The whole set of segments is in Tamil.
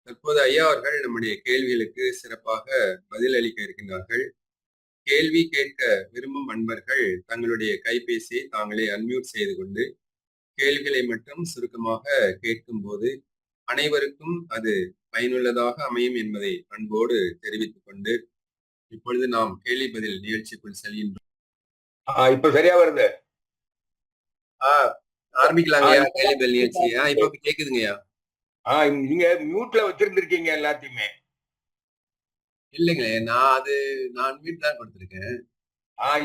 தற்போது ஐயா அவர்கள் நம்முடைய கேள்விகளுக்கு சிறப்பாக பதில் அளிக்க இருக்கின்றார்கள். கேள்வி கேட்க விரும்பும் அன்பர்கள் தங்களுடைய கைபேசியை தாங்களே அன்மியூட் செய்து கொண்டு கேள்விகளை மட்டும் சுருக்கமாக கேட்கும்போது அனைவருக்கும் அது பயனுள்ளதாக அமையும் என்பதை அன்போடு தெரிவித்துக் கொண்டு இப்பொழுது நாம் கேள்வி பதில் நிகழ்ச்சிக்குள் செல்கின்றோம். இப்ப சரியா வருது. ஆரம்பிக்கலாங்கய்யா கேள்வி பதில் நிகழ்ச்சி. இப்ப கேக்குதுங்கய்யா. நீங்க மியூட்ல வச்சிருந்திருக்கீங்க எல்லாத்தையுமே. இல்லைங்களே, நான் அன்மியூட் தான் கொடுத்திருக்கேன்.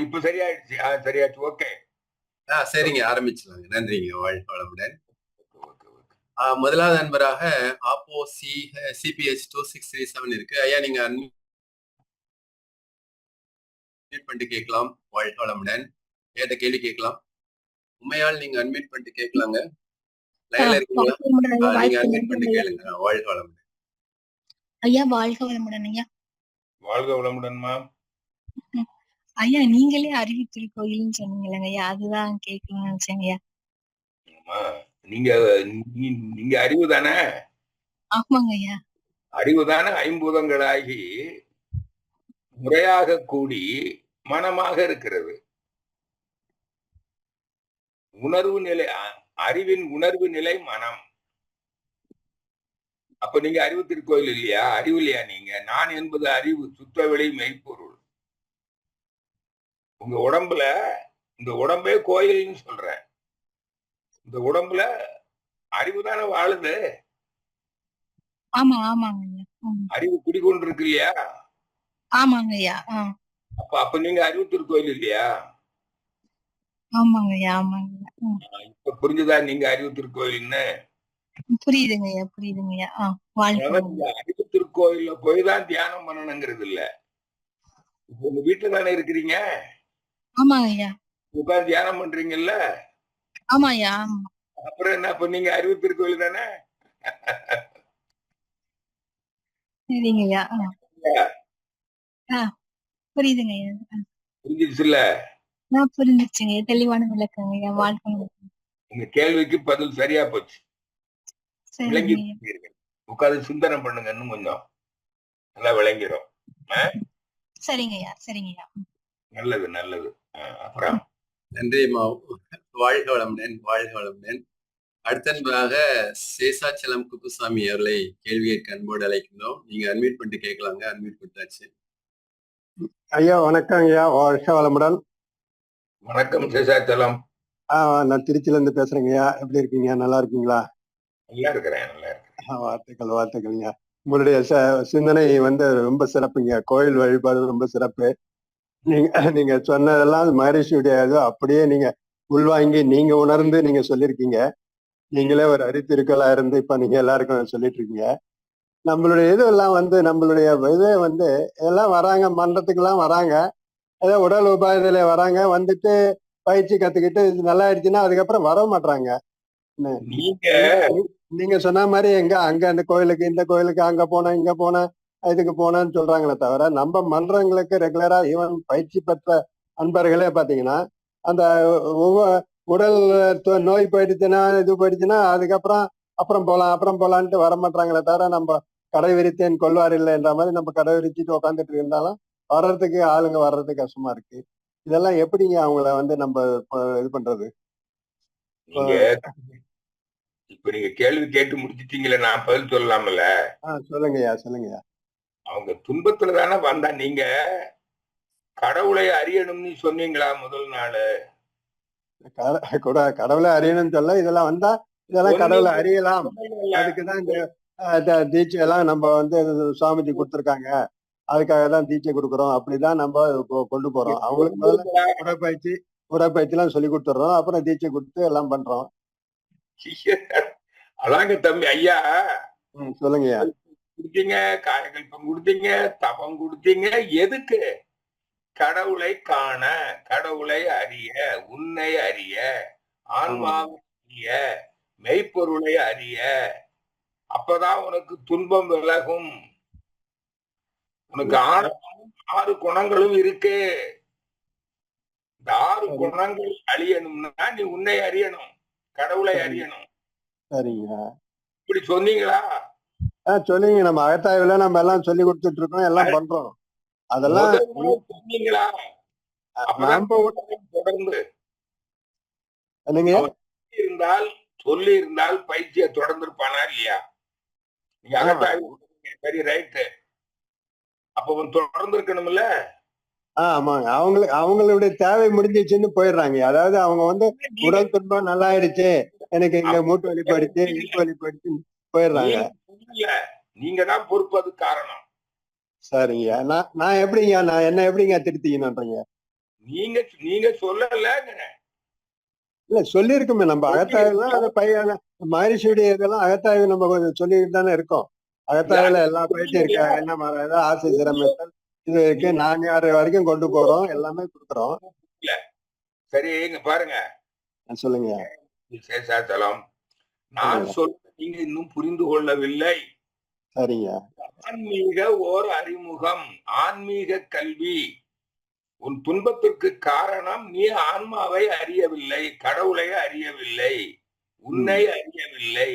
இப்ப சரியாயிடுச்சு. சரியாச்சு. ஓகே. சரிங்க, ஆரம்பிச்சலாங்க. நன்றிங்க. வாழ்க வளமுடன். முதலாவது நண்பராக ஆப்போ சிபிஎஸ் 2637 இருக்கு. ஐயா நீங்க அன்மியூட் பண்ணிட்டு கேட்கலாம். வாழ்க வளமுடன். ஏத்த கேள்வி கேட்கலாம். உண்மையால் நீங்க அன்மியூட் பண்ணிட்டு கேட்கலாங்க. லைன்ல இருக்கீங்களா? நீங்க அன்மியூட் பண்ணிட்டு கேளுங்க. வாழ்க வளமுடன். ஐயா வாழ்க வளமுடன் ஐயா. வாழ்க வளமுடன்மா. ஐயா நீங்களே அறிவித்தல் கோயில்னு சொன்னீங்களங்க ஐயா, அதுதான் கேட்கணும்னு நினைச்சேங்க ஐயா. நீங்க அறிவு தானே? ஆமாங்க ஐயா. அறிவு தானே ஐம்பூதங்களாகி முறையாக கூடி மனமாக இருக்கிறது. உணர்வு நிலை, அறிவின் உணர்வு நிலை மனம். அப்ப நீங்க அறிவு திருக்கோயில் இல்லையா? அறிவு இல்லையா நீங்க? நான் என்பது அறிவு, சுத்தவெளி மெய்ப்பொருள். உங்க உடம்புல, இந்த உடம்பே கோயில்னு சொல்றேன். இந்த உடம்புல அறிவு தானே வாழுது. ஆமா ஆமாங்க ஐயா. அறிவு குடிக்கொண்டிருக்கு இல்லையா? ஆமாங்க ஐயா. அப்ப நீங்க அறிவு திருக்கோயில் இல்லையா? ஆமாங்க ஐயா. ஆமாங்க. இப்ப புரிஞ்சுதா நீங்க அறிவு திருக்கோயில்னு? புரியுதுங்க ஐயா, புரியுதுங்க ஐயா. அறிவு திருக்கோயில்ல போய் தான் தியானம் பண்ணணுங்கிறது இல்ல. இப்ப உங்க வீட்டுல தானே இருக்கிறீங்க. ஆமாங்க ஐயா. உட்கார்ந்து தியானம் பண்றீங்கல்ல? ஆமா ஐயா. அப்புறம் என்ன, இப்ப நீங்க அறிவு திருக்கோயில் தானே? சரிங்க ஐயா. புரியுதுங்க ஐயா. புரிஞ்சிருச்சுல்ல? புரிஞ்சிருச்சுங்க. தெளிவான விளக்கங்க ஐயா. வாழ்க்கை உங்க கேள்விக்கு பதில் சரியா போச்சு. விளங்கி உட்கார்ந்து சிந்தனை பண்ணுங்க, இன்னும் கொஞ்சம் நல்லா விளங்கிரும். சரிங்க ஐயா. சரிங்க ஐயா. நல்லது நல்லது. அப்புறம் நன்றி. வாழ்க வளமுடன். வாழ்க வளமுடன். அடுத்ததாக சேஷாச்சலம் குப்புசாமி அவர்களை கேள்வி கேட்க அன்போடு அழைக்கின்றோம். நீங்க அன்மியூட் பண்ணிட்டு கேட்கலாங்க. அன்மியூட் கொடுத்தாச்சு. ஐயா வணக்கம் ஐயா. வாழ்க வளமுடன். வணக்கம் சேஷாச்சலம். நான் திருச்சியில இருந்து பேசுறேங்க ஐயா. எப்படி இருக்கீங்க? நல்லா இருக்கீங்களா? நல்லா இருக்கிறேன், நல்லா இருக்கிறேன். வாழ்த்துக்கள் வாழ்த்துக்கள்ங்க. உங்களுடைய சிந்தனை ரொம்ப சிறப்புங்க. கோயில் வழிபாடு ரொம்ப சிறப்பு. நீங்க சொன்னதெல்லாம் மகரிஷியுடைய அப்படியே நீங்க உள்வாங்கி நீங்க உணர்ந்து நீங்க சொல்லியிருக்கீங்க. நீங்களே ஒரு அறித்திருக்கலா இருந்து இப்ப நீங்க எல்லாருக்கும் சொல்லிட்டு இருக்கீங்க. நம்மளுடைய இதெல்லாம் நம்மளுடைய இது இதெல்லாம் வராங்க, மன்றத்துக்கெல்லாம் வராங்க, ஏதோ உடல் உபாதையில வராங்க, வந்துட்டு பயிற்சி கத்துக்கிட்டு இது நல்லா ஆயிடுச்சுன்னா அதுக்கப்புறம் வர மாட்டாங்க. நீங்க சொன்ன மாதிரி அங்க அந்த கோயிலுக்கு இந்த கோயிலுக்கு அங்க போனேன் இங்க போனேன் இதுக்கு போனேன்னு சொல்றாங்களே தவிர நம்ம மன்றங்களுக்கு ரெகுலரா ஈவன் பயிற்சி பெற்ற அன்பர்களே பாத்தீங்கன்னா அந்த உடல் நோய் போயிடுச்சுன்னா இது போயிடுச்சுன்னா அதுக்கப்புறம் அப்புறம் போலான்ட்டு வர மாட்டாங்களே தவிர நம்ம கடை விரித்தேன் கொள்வார் இல்லை என்ற மாதிரி நம்ம கடை விரிச்சிட்டு உட்காந்துட்டு இருந்தாலும் வர்றதுக்கு ஆளுங்க வர்றதுக்கு கஷ்டமா இருக்கு. இதெல்லாம் எப்படிங்க அவங்கள நம்ம இது பண்றது? இப்ப நீங்க கேள்வி கேட்டு முடிச்சிட்டீங்களே, நான் பதில் சொல்லலாம்ல? சொல்லுங்கய்யா சொல்லுங்கய்யா. அவங்க துன்பத்துல தானே வந்தா. நீங்க கடவுளை அறியணும்னு சொன்னீங்களா முதல் நாள்? கடவுளை அறியணும்னு சொல்ல இதெல்லாம் வந்தா இதெல்லாம் கடவுளை அறியலாம். அதுக்குதான் இந்த தீட்சை எல்லாம் நம்ம சுவாமிஜி கொடுத்துருக்காங்க, அதுக்காக தான் தீட்சை கொடுக்குறோம், அப்படிதான் நம்ம கொண்டு போறோம். அவங்களுக்கு முதல்ல உடற்பயிற்சி எல்லாம் சொல்லி கொடுத்துட்றோம், அப்புறம் தீட்சை கொடுத்து எல்லாம் பண்றோம். அதாங்க தம்பி ஐயா. சொல்லுங்கய்யா. கொடுத்தீங்க, காயகல்பம் கொடுத்தீங்க, தபம் கொடுத்தீங்க. எதுக்கு? கடவுளை காண, கடவுளை அறிய, உன்னை அறிய, ஆன்மாவை அறிய, மெய்ப்பொருளை அறிய. அப்பதான் உனக்கு துன்பம் விலகும். உனக்கு 6 குணங்களும் இருக்கு. இந்த 6 குணங்கள் அழியணும்னா நீ உன்னை அறியணும், கடவுளை அறியணும். சரிங்க. இப்படி சொன்னீங்களா? சொல்லுங்க. நம்ம அகத்தாய்வுல நம்ம எல்லாம் சொல்லி கொடுத்துட்டு இருக்கோம், எல்லாம் பண்றோம். அதெல்லாம் முதல் நாள் சொன்னீங்களா? அப்பதான் நாம தொடர்ந்து என்னங்க அவன் சொல்லி இருந்தால் பயிற்சியை தொடர்ந்திருப்பானா இல்லையா? நீங்க ஆமா அகத்தாய்வு சரி ரைட்டு. அப்ப அவன் தொடர்ந்து இருக்கணும்ல. ஆமாங்க. அவங்களுடைய தேவை முடிஞ்சிச்சுன்னு போயிடுறாங்க. அதாவது அவங்க வந்து உடல் துன்பம் நல்லாயிருச்சு, எனக்கு இங்க மூட்டு வலி போயிடுச்சு, இடுப்பு வலி போயிடுச்சுன்னு போயிடுறாங்க. நீங்க தான் பொறுப்பு, அது காரணம். சரிங்க. நான் எப்படிங்க, நான் என்ன எப்படிங்க திருத்திக்கணும்ன்றீங்க? நீங்க சொல்லல. இல்ல சொல்லியிருக்குமே, நம்ம அகத்தாய்வு தான் அந்த பையன் மகரிஷியுடைய இதெல்லாம் அகத்தாய்வு நம்ம கொஞ்சம் சொல்லிட்டு தானே இருக்கோம். அகத்தாய்வுல எல்லா பயிற்சியும் இருக்கா, என்ன மாதிரி ஆசை சிரமத்தல் இது இருக்கு, நான் யார் வரைக்கும் கொண்டு போறோம், எல்லாமே கொடுக்குறோம். இல்ல சரி, இங்க பாருங்க சொல்லுங்க. சேஷாச்சலம், நான் சொல்ல நீங்க இன்னும் புரிந்து கொள்ளவில்லை. சரிங்க. ஆன்மீக ஓர் அறிமுகம், ஆன்மீக கல்வி. உன் துன்பத்திற்கு காரணம் நீ ஆன்மாவை அறியவில்லை, கடவுளை அறியவில்லை, உன்னை அறியவில்லை.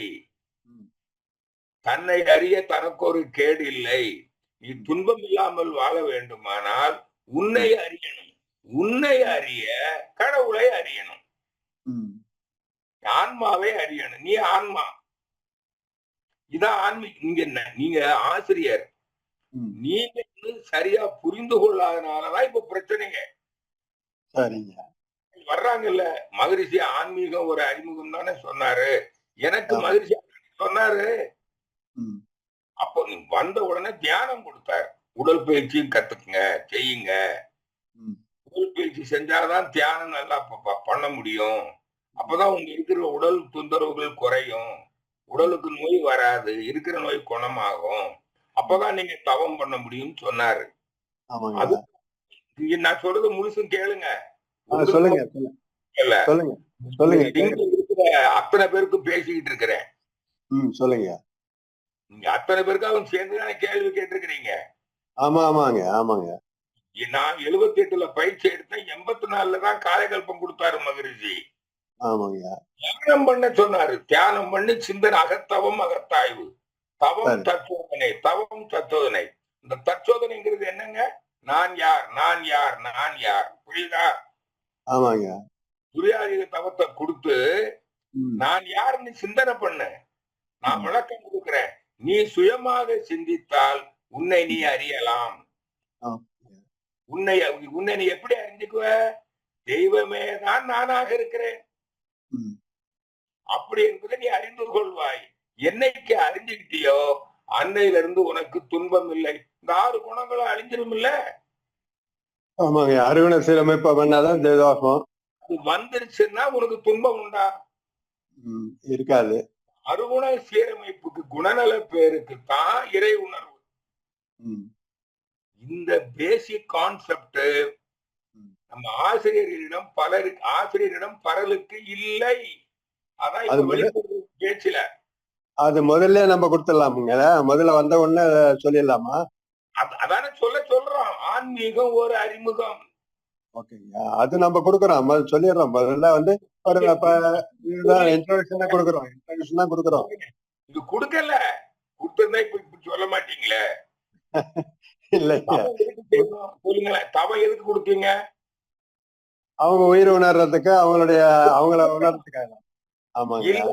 தன்னை அறிய தனக்கு ஒரு கேடு இல்லை. நீ துன்பம் இல்லாமல் வாழ வேண்டுமானால் உன்னை அறியணும். உன்னை அறிய கடவுளை அறியணும், ஆன்மாவை அறியணும். நீ ஆன்மா. இதான் ஆன்மீக. நீங்க ஆசிரியர், நீங்க சரியா புரிந்து கொள்ளாதனாலதான் இப்ப பிரச்சனைங்க. வர்றாங்கல்ல மகரிஷி, ஆன்மீகம் ஒரு அறிமுகம் தானே சொன்னாரு. எனக்கு மகரிஷி சொன்னாரு. அப்போ நீ வந்த உடனே தியானம் கொடுத்தாரு. உடல் பயிற்சியும் கத்துக்குங்க, செய்யுங்க. உடல் பயிற்சி செஞ்சாதான் தியானம் நல்லா பண்ண முடியும். அப்பதான் உங்க இருக்கிற உடல் தொந்தரவுகள் குறையும், உடலுக்கு நோய் வராது, இருக்கிற நோய் குணமாகும். அப்பதான் நீங்க தவம் பண்ண முடியும்னு சொன்னாரு. அது நான் சொல்றது முழுசும் கேளுங்க. அத்தனை பேருக்கும் பேசிக்கிட்டு இருக்கிறேன். சொல்லுங்க. நீங்க அத்தனை பேருக்கு அவன் சேர்ந்துதானே கேள்வி கேட்டிருக்கிறீங்க. ஆமா ஆமாங்க ஆமாங்க. நான் 78ல பயிற்சி எடுத்தேன், 84ல தான் காயகல்பம் கொடுத்தாரு மகரிஷி. ஆமாங்க. தியானம் பண்ண சொன்னாரு. தியானம் பண்ணி சிந்தனை, அகத்தவம் அகத்தாய்வு, தவம் தற்சோதனை, தவம் தற்சோதனை. இந்த தற்சோதனைங்கிறது என்னங்க? நான் யார், நான் யார், நான் யார். புரியுதா? ஆமாங்க. துரியாதீத தவத்தை கொடுத்து நான் யாருன்னு சிந்தனை பண்ண, நான் விளக்கம் கொடுக்கிறேன். நீ சுயமாக சிந்தித்தால் உன்னை நீ அறியலாம். உன்னை நீ எப்படி அறிஞ்சுக்குவ? தெய்வமே தான் நானாக இருக்கிறேன் அப்படி என்பதை நீ அறிந்து கொள்வாய். என்னைக்கு அறிஞ்சுக்கிட்டியோ அன்னையில இருந்து உனக்கு துன்பம் இல்லை. இந்த 6 குணங்களும் அழிஞ்சிரும் இல்ல. ஆமாங்க. அருகுண சீரமைப்பு பண்ணாதான் தேவாகும். அது வந்துருச்சுன்னா உனக்கு துன்பம் உண்டா? இருக்காது. அருகுண சீரமைப்புக்கு, குணநல பேருக்கு தான் இறை உணர்வு. இந்த பேசிக் கான்செப்ட் நம்ம ஆசிரியரிடம் பலருக்கு இல்லை. அதான் பேச்சுல அது முதல்ல நம்ம கொடுத்துடலாமுங்க. முதல்ல வந்த உடனே சொல்லிடலாமா? அதான சொல்றோம். ஆன்மீகம் ஒரு அறிமுகம். ஓகேங்க. அது நம்ம கொடுக்குறோம், சொல்லிடுறோம். முதல்ல வந்து ஒரு இன்ட்ரோடக்ஷன் கொடுக்குறோம். இன்ட்ரோடக்ஷன் தான் கொடுக்குறோம். இது கொடுக்கல, கொடுத்திருந்தா இப்ப சொல்ல மாட்டீங்களே. இல்லைங்க. சொல்லுங்களேன், தவம் எதுக்கு கொடுத்தீங்க? அவங்க உயிர் உணர்றதுக்கு, அவங்கள உணர்றதுக்காக. ஆமாங்க.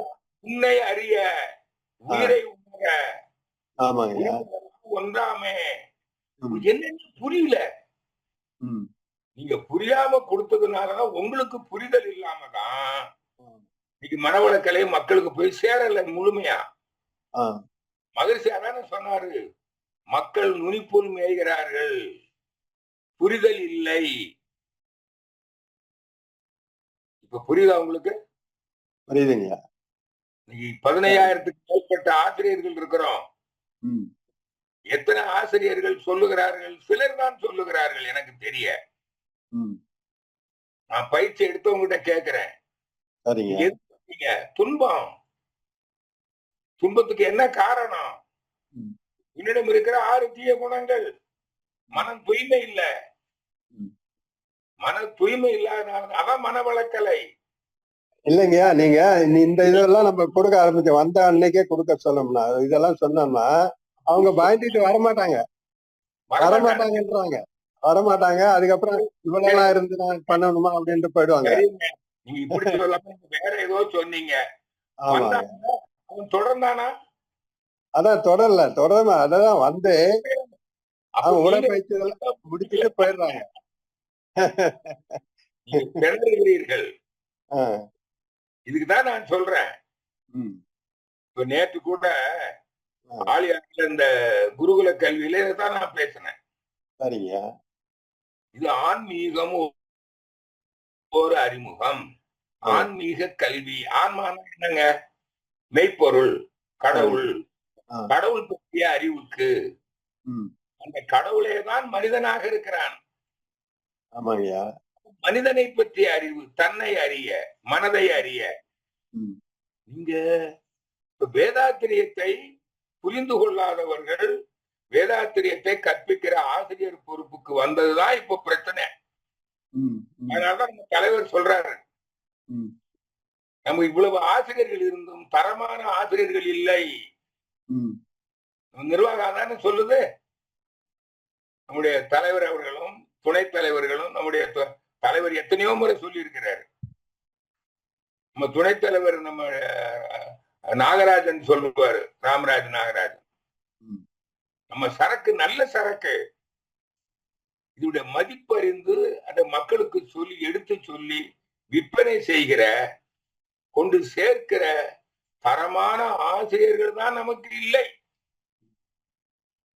உன்னை அறிய, உயிரை உணர. ஆமாங்க. ஒன்றாமே என்னன்னு புரியல. நீங்க புரியாம கொடுத்ததுனாலதான், உங்களுக்கு புரிதல் இல்லாமதான் இன்னைக்கு மனவளக்கலை மக்களுக்கு போய் சேரல முழுமையா. மகிழ்ச்சி அதான சொன்னாரு, மக்கள் நுனிப்புல் மேய்கிறார்கள், புரிதல் இல்லை. இப்ப புரியுதா உங்களுக்கு? புரியுதுங்க. 15,000க்கு மேற்பட்ட ஆசிரியர்கள் இருக்கிறோம். எத்தனை ஆசிரியர்கள் சொல்லுகிறார்கள்? சிலர் தான் சொல்லுகிறார்கள். எனக்கு தெரிய நான் பயிற்சி எடுத்தவங்கிட்ட கேட்கிறேன், துன்பம், துன்பத்துக்கு என்ன காரணம்? என்னிடம் இருக்கிற 6 தீய குணங்கள். மனம் தூய்மை இல்ல. மன தூய்மை இல்லாதனால அதான் மனவளக்கலை. இல்லைங்கய்யா, நீங்க இந்த இதெல்லாம் நம்ம கொடுக்க ஆரம்பிச்சோம், வந்த அன்னைக்கே கொடுக்க சொன்னோம்னா, இதெல்லாம் சொன்னோம்னா அவங்க பயந்துட்டு வரமாட்டாங்க, வரமாட்டாங்கன்றாங்க, வரமாட்டாங்க. அதுக்கப்புறம் இவ்வளவு இருந்து நான் பண்ணணுமா அப்படின்ட்டு போயிடுவாங்க. நீங்க இப்படி சொல்லாம வேற ஏதோ சொன்னீங்க. ஆமாங்க, அவன் தொடர்ந்தானா? அதான் தொடரமா அதான் வந்து அவங்க உடற்பயிற்சி முடிச்சுட்டு போயிடுறாங்க. திணறுகிறீர்கள். இதுக்குதான் நான் சொல்றேன். இப்ப நேற்று கூட ஆலியார்ல இந்த குருகுல கல்வியில தான் நான் பேசினேன். சரிங்க. இது ஆன்மீகம் ஒரு அறிமுகம், ஆன்மீக கல்வி. ஆன்மானா என்னங்க? மெய்ப்பொருள், கடவுள், கடவுள் பற்றிய அறிவுக்கு. அந்த கடவுளே தான் மனிதனாக இருக்கிறான். ஆமாங்கய்யா. மனிதனை பற்றிய அறிவு, தன்னை அறிய, மனதை அறிய. நீங்க வேதாத்திரியத்தை புரிந்து கொள்ளாதவர்கள் வேதாத்திரியத்தை கற்பிக்கிற ஆசிரியர் பொறுப்புக்கு வந்ததுதான் இப்ப பிரச்சனை. அதனாலதான் நம்ம தலைவர் சொல்றாரு, நம்ம இவ்வளவு ஆசிரியர்கள் இருந்தும் தரமான ஆசிரியர்கள் இல்லை. நிர்வாகம் தானே சொல்லுது. நம்முடைய தலைவர் அவர்களும் துணைத் தலைவர்களும், நம்முடைய தலைவர் எத்தனையோ முறை சொல்லி இருக்கிறாரு. நம்ம துணைத் தலைவர் நம்ம நாகராஜன் சொல்லுவாரு, ராமராஜ் நாகராஜன், நம்ம சரக்கு நல்ல சரக்கு, இதோட மதிப்பறிந்து அதை மக்களுக்கு சொல்லி எடுத்து சொல்லி விற்பனை செய்கிற, கொண்டு சேர்க்கிற தரமான ஆசிரியர்கள் தான் நமக்கு இல்லை.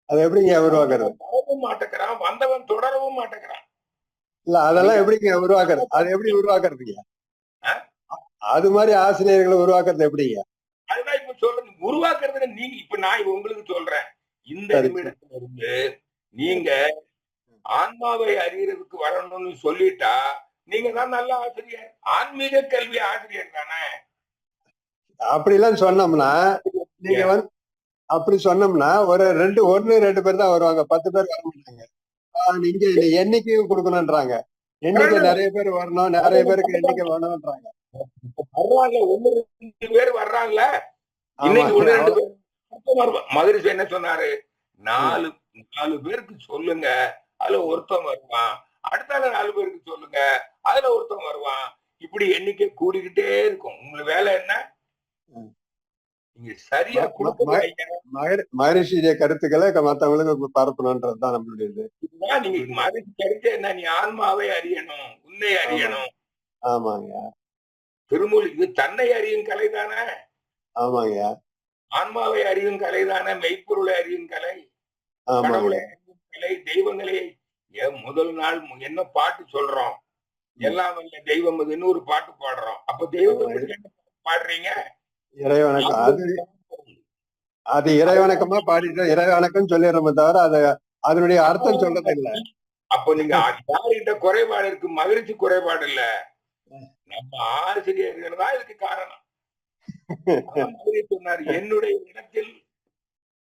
அது எப்படிங்க உருவாக்குறது? தொடரவும் மாட்டேங்கிறான், வந்தவன் தொடரவும் மாட்டேங்கிறான். இல்ல அதெல்லாம் எப்படிங்க உருவாக்குறது? அது எப்படி உருவாக்குறதுங்க? அது மாதிரி ஆசிரியர்களை உருவாக்குறது எப்படிங்க? அதுதான் இப்ப சொல்றது. உருவாக்குறது நீங்க, இப்ப நான் உங்களுக்கு சொல்றேன், இந்த நிமிடத்துல இருந்து நீங்க ஆன்மாவை அறியறதுக்கு வரணும்னு சொல்லிட்டா நீங்க தான் நல்ல ஆசிரியர், ஆன்மீக கல்வி ஆசிரியர் தானே. அப்படிலாம் சொன்னோம்னா நீங்க வந்து அப்படி சொன்னோம்னா ஒரு ஒன்னு ரெண்டு பேர் தான் வருவாங்க, 10 பேர் வர மாட்டாங்க. நீங்க எண்ணிக்கையும் கொடுக்கணும்ன்றாங்க, எண்ணிக்கை நிறைய பேர் வரணும், நிறைய பேருக்கு எண்ணிக்கை வேணும்ன்றாங்க. வர்றாங்க, 1-2 பேர் வர்றாங்கல்ல, இன்னைக்கு 1-2 பேர். மகரிஷி என்ன சொன்னாரு? 4 பேருக்கு சொல்லுங்க, அதுல ஒருத்தன் வருவான். அடுத்தால 4 பேருக்கு சொல்லுங்க, அதுல ஒருத்தன் வருவான். இப்படி எண்ணிக்கை கூடிக்கிட்டே இருக்கும். உங்களுக்கு வேலை என்ன? நீங்க சரியா மகரிஷிய கருத்துக்களை மத்தவங்களுக்கு பரப்பணும்ன்றதுதான் நம்மளுடைய இது. நீங்க மகரிஷி கருத்து என்ன? நீ ஆன்மாவை அறியணும், உன்னை அறியணும். ஆமாங்க. திருமூல் இது தன்னை அறியும் கலை தானே. ஆமாங்க. ஆன்மாவை அறியும் கலை தானே, மெய்ப்பொருளை அறியும் கலை, கடவுளை அறியும் கலை, தெய்வங்களை. முதல் நாள் என்ன பாட்டு சொல்றோம்? எல்லாம் வல்ல தெய்வம் அதுன்னு ஒரு பாட்டு பாடுறோம். அப்ப தெய்வத்தை பாடுறீங்க, இறைவணக்கம். அது இறைவணக்கமா பாடிட்டு இறைவணக்கம் சொல்லிடுறோமே தவிர அது அதனுடைய அர்த்தம் சொல்றது இல்ல. அப்ப நீங்க யாருகிட்ட குறைபாடு இருக்கு? மகிழ்ச்சி குறைபாடு இல்ல, நம்ம ஆசிரியர்கள் தான் இதுக்கு காரணம். சொன்னார், என்னுடைய இடத்தில்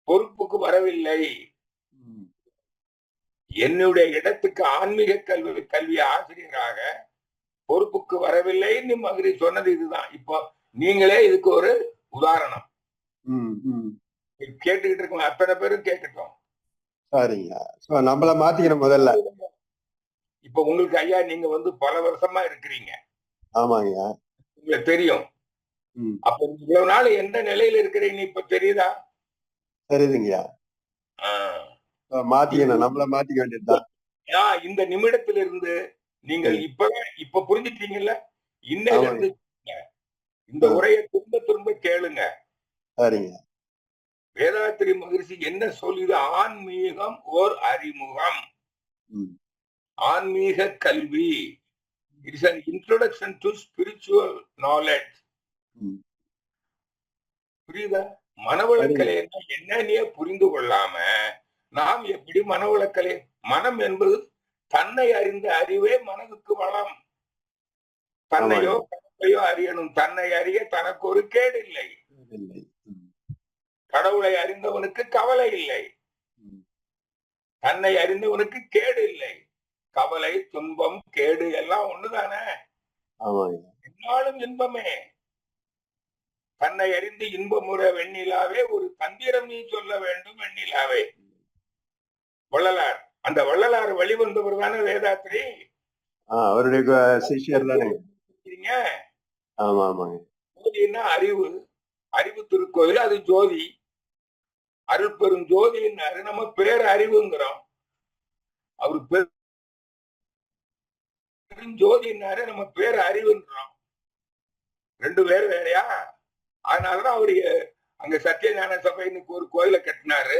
பொறுப்புக்கு வரவில்லை, என்னுடைய இடத்துக்கு ஆன்மீக கல்வி ஆசிரியராக பொறுப்புக்கு வரவில்லை. மகிழ்ச்சி சொன்னது இதுதான். இப்போ நீங்களே இதுக்கு ஒரு உதாரணம். கேட்டுக்கிட்டு இருக்கோம், அத்தனை பேரும் கேட்கட்டும். சரிங்க, நம்மள மாத்திக்கணும் முதல்ல. இப்ப உங்களுக்கு ஐயா, நீங்க வந்து பல வருஷமா இருக்கிறீங்க. ஆமாங்க, உங்களுக்கு தெரியும். அப்ப இவ்வளவு நாள் எந்த நிலையில இருக்கிறீங்க இப்ப தெரியுதா? தெரியுதுங்கய்யா. மாத்திக்கணும், நம்மள மாத்திக்க வேண்டியதுதான். இந்த நிமிடத்திலிருந்து நீங்கள் இப்ப புரிஞ்சுட்டீங்கல்ல? இன்னையிலிருந்து இந்த உரையை திரும்ப திரும்ப கேளுங்க. சரிங்க. வேதாத்திரி மகரிஷி என்ன சொல்லுது? ஆன்மீகம் ஓர் அறிமுகம், ஆன்மீக கல்வி. It is an introduction to spiritual knowledge. புரியுதா? மனவளக்கலை என்னன்னே புரிந்து கொள்ளாம நாம் எப்படி மனவளக்கலை? மனம் என்பது தன்னை அறிந்த அறிவே மனதுக்கு வளம். தன்னையோ கடவுளையோ அறியணும். தன்னை அறிய தனக்கு ஒரு கேடு இல்லை. கடவுளை அறிந்தவனுக்கு கவலை இல்லை, தன்னை அறிந்தவனுக்கு கேடு இல்லை. கவலை, துன்பம், கேடு எல்லாம் ஒண்ணுதானே. நாளும் இன்பமே. தன்னை அறிந்து இன்பமுற வெண்ணிலாவே ஒரு தந்திரம் நீ சொல்ல வேண்டும் வெண்ணிலாவே. வள்ளலார். அந்த வள்ளலார் வழிவந்தவர் தானே வேதாத்ரி. அவருடைய சிஷ்யர் தானே. ஆமா ஆமாங்க. ஜோதினா அறிவு, அறிவு திருக்கோயில், அது ஜோதி. அருள் பெரும் ஜோதினாரு, நம்ம பேர் அறிவுங்கிறோம். அவரு பெரும் ஜோதினாரு, நம்ம பேர் அறிவுன்றோம். ரெண்டு பேர் வேறையா? அதனாலதான் அவரு அங்க சத்தியஞான சபைன்னு ஒரு கோயிலை கட்டினாரு.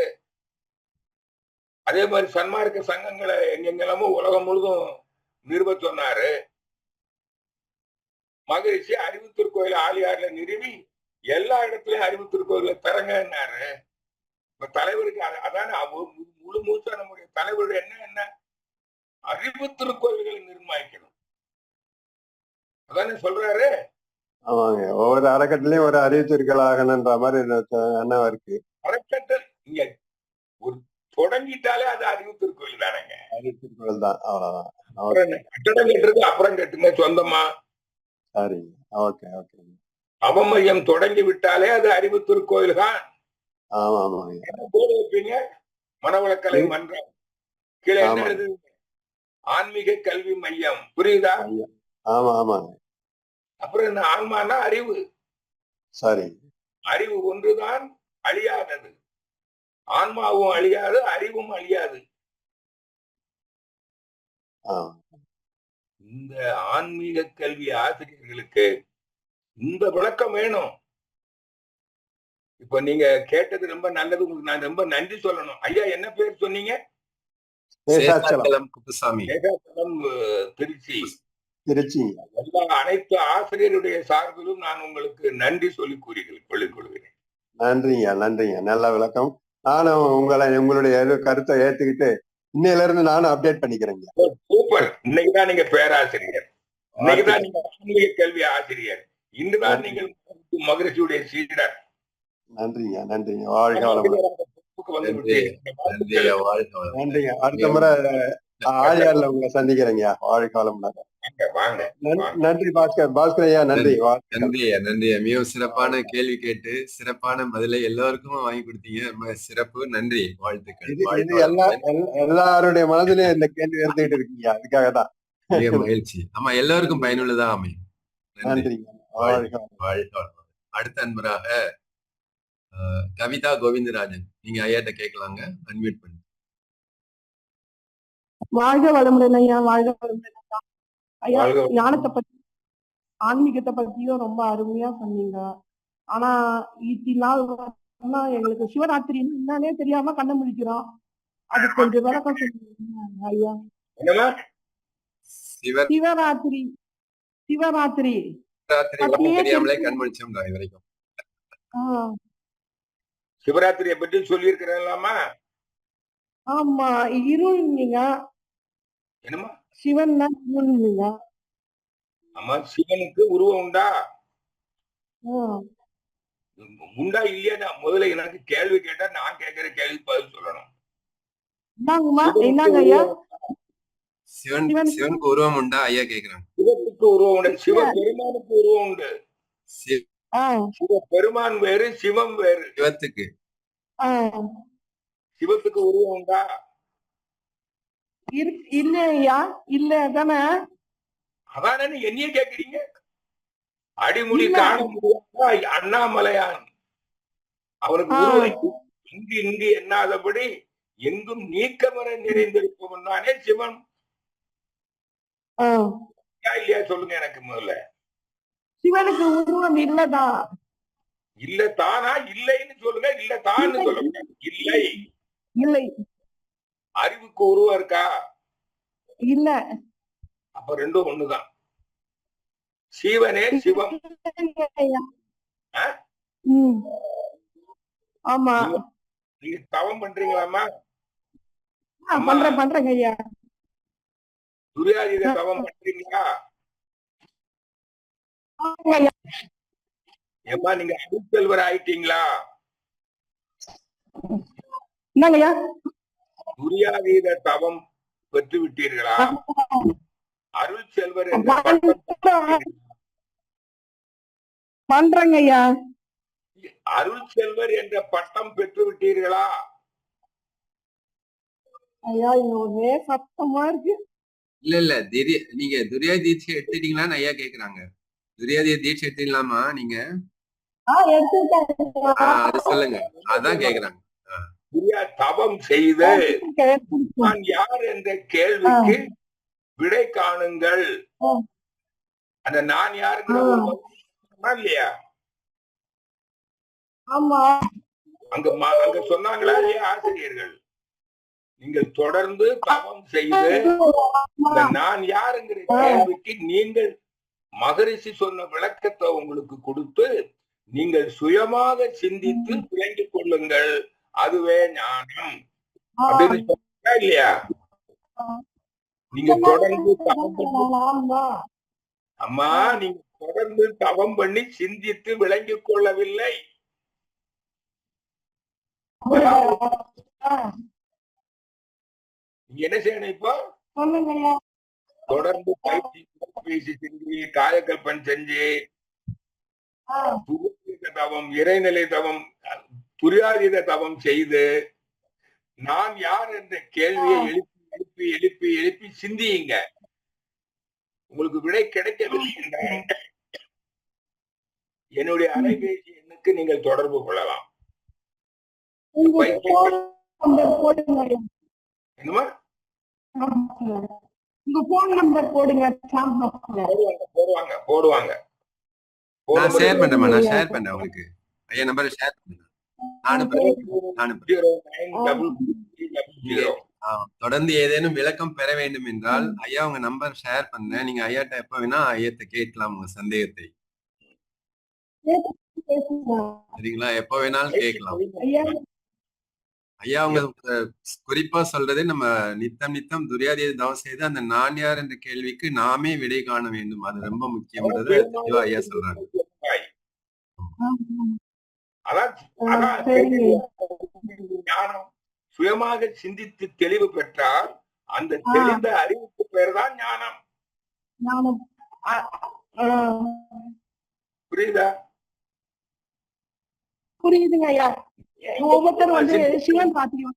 அதே மாதிரி சன்மார்க்க சங்கங்களை எங்கெங்கெல்லாமோ உலகம் முழுதும் நிறுவ சொன்னாரு. மகரிஷி அறிவு திருக்கோயில் ஆலியார்ல நிறுவி எல்லா இடத்துலயும் அறிவு திருக்கோயில தரங்கன்னாரு. இப்ப தலைவருக்கு அதான முழு மூச்சா நம்முடைய தலைவருடைய என்ன அறிவு திருக்கோயில்களை நிர்மாணிக்கணும். அதானே சொல்றாரு. ஆமாங்க, ஒவ்வொரு அறக்கட்டளையும் ஒரு அறிவித்திருக்கலாகணுன்ற மாதிரி எண்ணம் இருக்கு. அறக்கட்டளை இங்க ஒரு தொடங்கிட்டாலே அது அறிவு திருக்கோயில் தானேங்க. அறிவு திருக்கோயில் தான், அவ்வளவுதான். கட்டடம் கட்டுறது அப்புறம் கட்டுங்க சொந்தமா. சரிங்க, ஓகே ஓகே. அவமையம் தொடங்கி விட்டாலே அது அறிவு திருக்கோயில் தான். ஆமா ஆமாங்க. போர்டு வைப்பீங்க, மனவளக்கலை மன்றம், கீழே என்ன எழுதுவீங்க? ஆன்மீக கல்வி மையம். புரியுதா? ஆமா ஆமாங்க. அப்புறம் என்ன? ஆன்மானா அறிவு. சரி. அறிவு ஒன்றுதான் அழியாதது. ஆன்மாவும் அழியாது, அறிவும் அழியாது. இந்த ஆன்மீக கல்வி ஆசிரியர்களுக்கு இந்த விளக்கம் வேணும். இப்ப நீங்க கேட்டது ரொம்ப நல்லது. உங்களுக்கு நான் ரொம்ப நன்றி சொல்லணும். ஐயா, என்ன பேர் சொன்னீங்க? குப்புசாமி. திருச்சி. திருச்சி. எல்லா அனைத்து ஆசிரியருடைய சார்பிலும் நான் உங்களுக்கு நன்றி சொல்லி கொள்ளிக் கொள்கிறேன். நன்றிங்க நன்றிங்க, நல்ல விளக்கம். நானும் உங்களுடைய கருத்தை ஏத்துக்கிட்டு இன்னையில இருந்து நானும் அப்டேட் பண்ணிக்கிறேங்க. சூப்பர். இன்னைக்குதான் நீங்க பேராசிரியர், இன்னைக்குதான் நீங்க ஆன்மீக கல்வி ஆசிரியர், இன்றுதான் நீங்கள் மகரிஷியுடைய சீடர். நன்றிங்க நன்றிங்க, வாழ்க வளமுடன். நன்றிங்க. அடுத்த முறை ஆழியார்ல உங்களை சந்திக்கிறேங்க. வாழ்க வளமுடன். நன்றி பாஸ்கர் ஐயா, நன்றி. நன்றி. மிகவும் சிறப்பான கேள்வி கேட்டு சிறப்பான பதிலை எல்லாருக்கும் வாங்கி கொடுத்தீங்க. ரொம்ப சிறப்பு, நன்றி, வாழ்த்துக்கள். எல்லாருடைய மனதிலும் இந்த கேள்வி இருந்துகிட்டு இருக்கீங்க, அதுக்காக தான். மிக மகிழ்ச்சி. ஆமா, எல்லாருக்கும் பயனுள்ளதா அமையும். நன்றி. அடுத்த அன்பராக கவிதா கோவிந்தராஜன், நீங்க ஐயாட்ட கேட்கலாங்க. அன்மியூட் பண்ணி. வாழ்க வளமுடன் ஐயா, வாழ்க வளமுடன் ஐயா. ஞானத்தை பத்தி, ஆன்மீகத்தை பத்தியும் ரொம்ப அருமையா சொன்னீங்க. ஆனா எங்களுக்கு சிவராத்திரி என்னன்னே தெரியாம கண்ண முடிக்கிறோம். அது கொஞ்சம் விளக்கம் சொல்லுங்க ஐயா. சிவராத்திரி சிவராத்திரி தெரியாமலே கண் முடிச்சோம் வரைக்கும். சிவராத்திரியை பற்றி சொல்லி இருக்கிறேன்லாமா? ஆமா, இருள் நீங்க என்னமா? சிவன் நீங்க. ஆமா, சிவனுக்கு உருவம் உண்டா? உண்டா இல்லையா? முதல்ல எனக்கு கேள்வி கேட்டா நான் கேட்கிற கேள்வி பதில் சொல்லணும். சிவனுக்கு உருவம் உண்டா ஐயா கேக்குறாங்க. சிவத்துக்கு உருவம் உண்டு, சிவபெருமானுக்கு உருவம் உண்டு. சிவபெருமான் வேறு, சிவம் வேறு. சிவத்துக்கு உருவம் உண்டா? இல்ல ஐயா, இல்ல தானே. அதானே என்னைய கேக்குறீங்க? அடிமுடி காண முடியாத அண்ணாமலையான், அவனுக்கு உருவம் இங்கு எண்ணாதபடி எங்கும் நீக்கமர நிறைந்திருப்பவன் தானே சிவன். இல்லையா சொல்லுங்க எனக்கு முதல்ல. சிவனுக்கு உருவம் இல்லதான். இல்ல தானா? இல்லைன்னு சொல்லுங்க. இல்ல தான் சொல்லுங்க. இல்லை இல்லை. அறிவுக்கு உருவம் இருக்கா? இல்ல. அப்ப ரெண்டும் ஒண்ணுதான். சிவனே சிவம். ஆமா. நீங்க தவம் பண்றீங்களாமா? பண்றேங்க ஐயா. துரியாதீத தவம் பண்றீங்களா? ஏமா நீங்க அருள் செல்வர் ஆயிட்டீங்களா? என்னங்கய்யா? துரியாதீத தவம் பெற்று விட்டீர்களா? அருள் செல்வர் பண்றேங்க ஐயா. அருள் செல்வர் என்ற பட்டம் பெற்று விட்டீர்களா? ஐயா இங்க ஒரே சத்தமா இருக்கு. இல்ல நீங்க துரியாதி தீட்சை எடுத்துட்டீங்களான்னு ஐயா கேக்குறாங்க. துரியாதி தீட்சை எடுத்துக்கலாமா நீங்க? எடுத்துக்கிட்டேன். அது சொல்லுங்க. அதான் கேக்குறாங்க. தவம் செய்து நான் யார் என்ற கேள்விக்கு விடை காணுங்கள். அந்த நான் யாருங்கிற இல்லையா? ஆமா. அங்க சொன்னாங்களா இல்லையா ஆசிரியர்கள்? நீங்கள் தொடர்ந்து தவம் செய்து நான் யாருங்கிற கேள்விக்கு நீங்கள் மகரிஷி சொன்ன விளக்கத்தை உங்களுக்கு கொடுத்து நீங்கள் சுயமாக சிந்தித்து விளங்கிக் கொள்ளுங்கள், அதுவே ஞானம் அப்படின்னு சொன்னா இல்லையா? நீங்க தொடர்ந்து தவம் பண்ணி அம்மா நீங்க தொடர்ந்து தவம் பண்ணி சிந்தித்து விளங்கிக் கொள்ளவில்லை. நீங்க என்ன செய்யணும் இப்போ? தொடர்ந்து பயிற்சி செஞ்சு காயக்கல்பன் செஞ்சு தவம், இறைநிலை தவம், துரியாதீத தவம் செய்து நான் யார் என்ற கேள்வியை எழுப்பி எழுப்பி எழுப்பி எழுப்பி சிந்தியுங்க. உங்களுக்கு விடை கிடைக்கவில்லை என்றால் என்னுடைய அலைபேசி எண்ணுக்கு நீங்கள் தொடர்பு கொள்ளலாம். என்னமா உங்க போன் நம்பர் போடுங்க. போடுவாங்க. நான் ஷேர் பண்றேன் உங்களுக்கு. ஐயா நம்பரை ஷேர் பண்ணுங்க. தொடர்ந்து ஏதேனும் விளக்கம் பெற வேண்டும் என்றால் ஐயா உங்க நம்பர் ஷேர் பண்ண, நீங்க ஐயாட்ட எப்ப வேணா ஐயத்தை கேட்கலாம் உங்க சந்தேகத்தை. சரிங்களா? எப்ப வேணாலும் கேட்கலாம். ஐயா அவங்க குறிப்பா சொல்றது நம்ம நித்தம் துரியாதீத தவம் செய்து அந்த நான் யார் என்ற கேள்விக்கு நாமே விடை காண வேண்டும். அது ரொம்ப முக்கியம்ன்றது தெளிவா ஐயா சொல்றாங்க. ஞானம் சுயமாக சிந்தித்து தெளிவு பெற்றால் அந்த தெளிந்த அறிவுக்கு பேர் தான் ஞானம். புரியுதா? புரியுதுங்க ஐயா. ஒவ்வொருத்தரும் வந்து சிவன் பாத்திரம்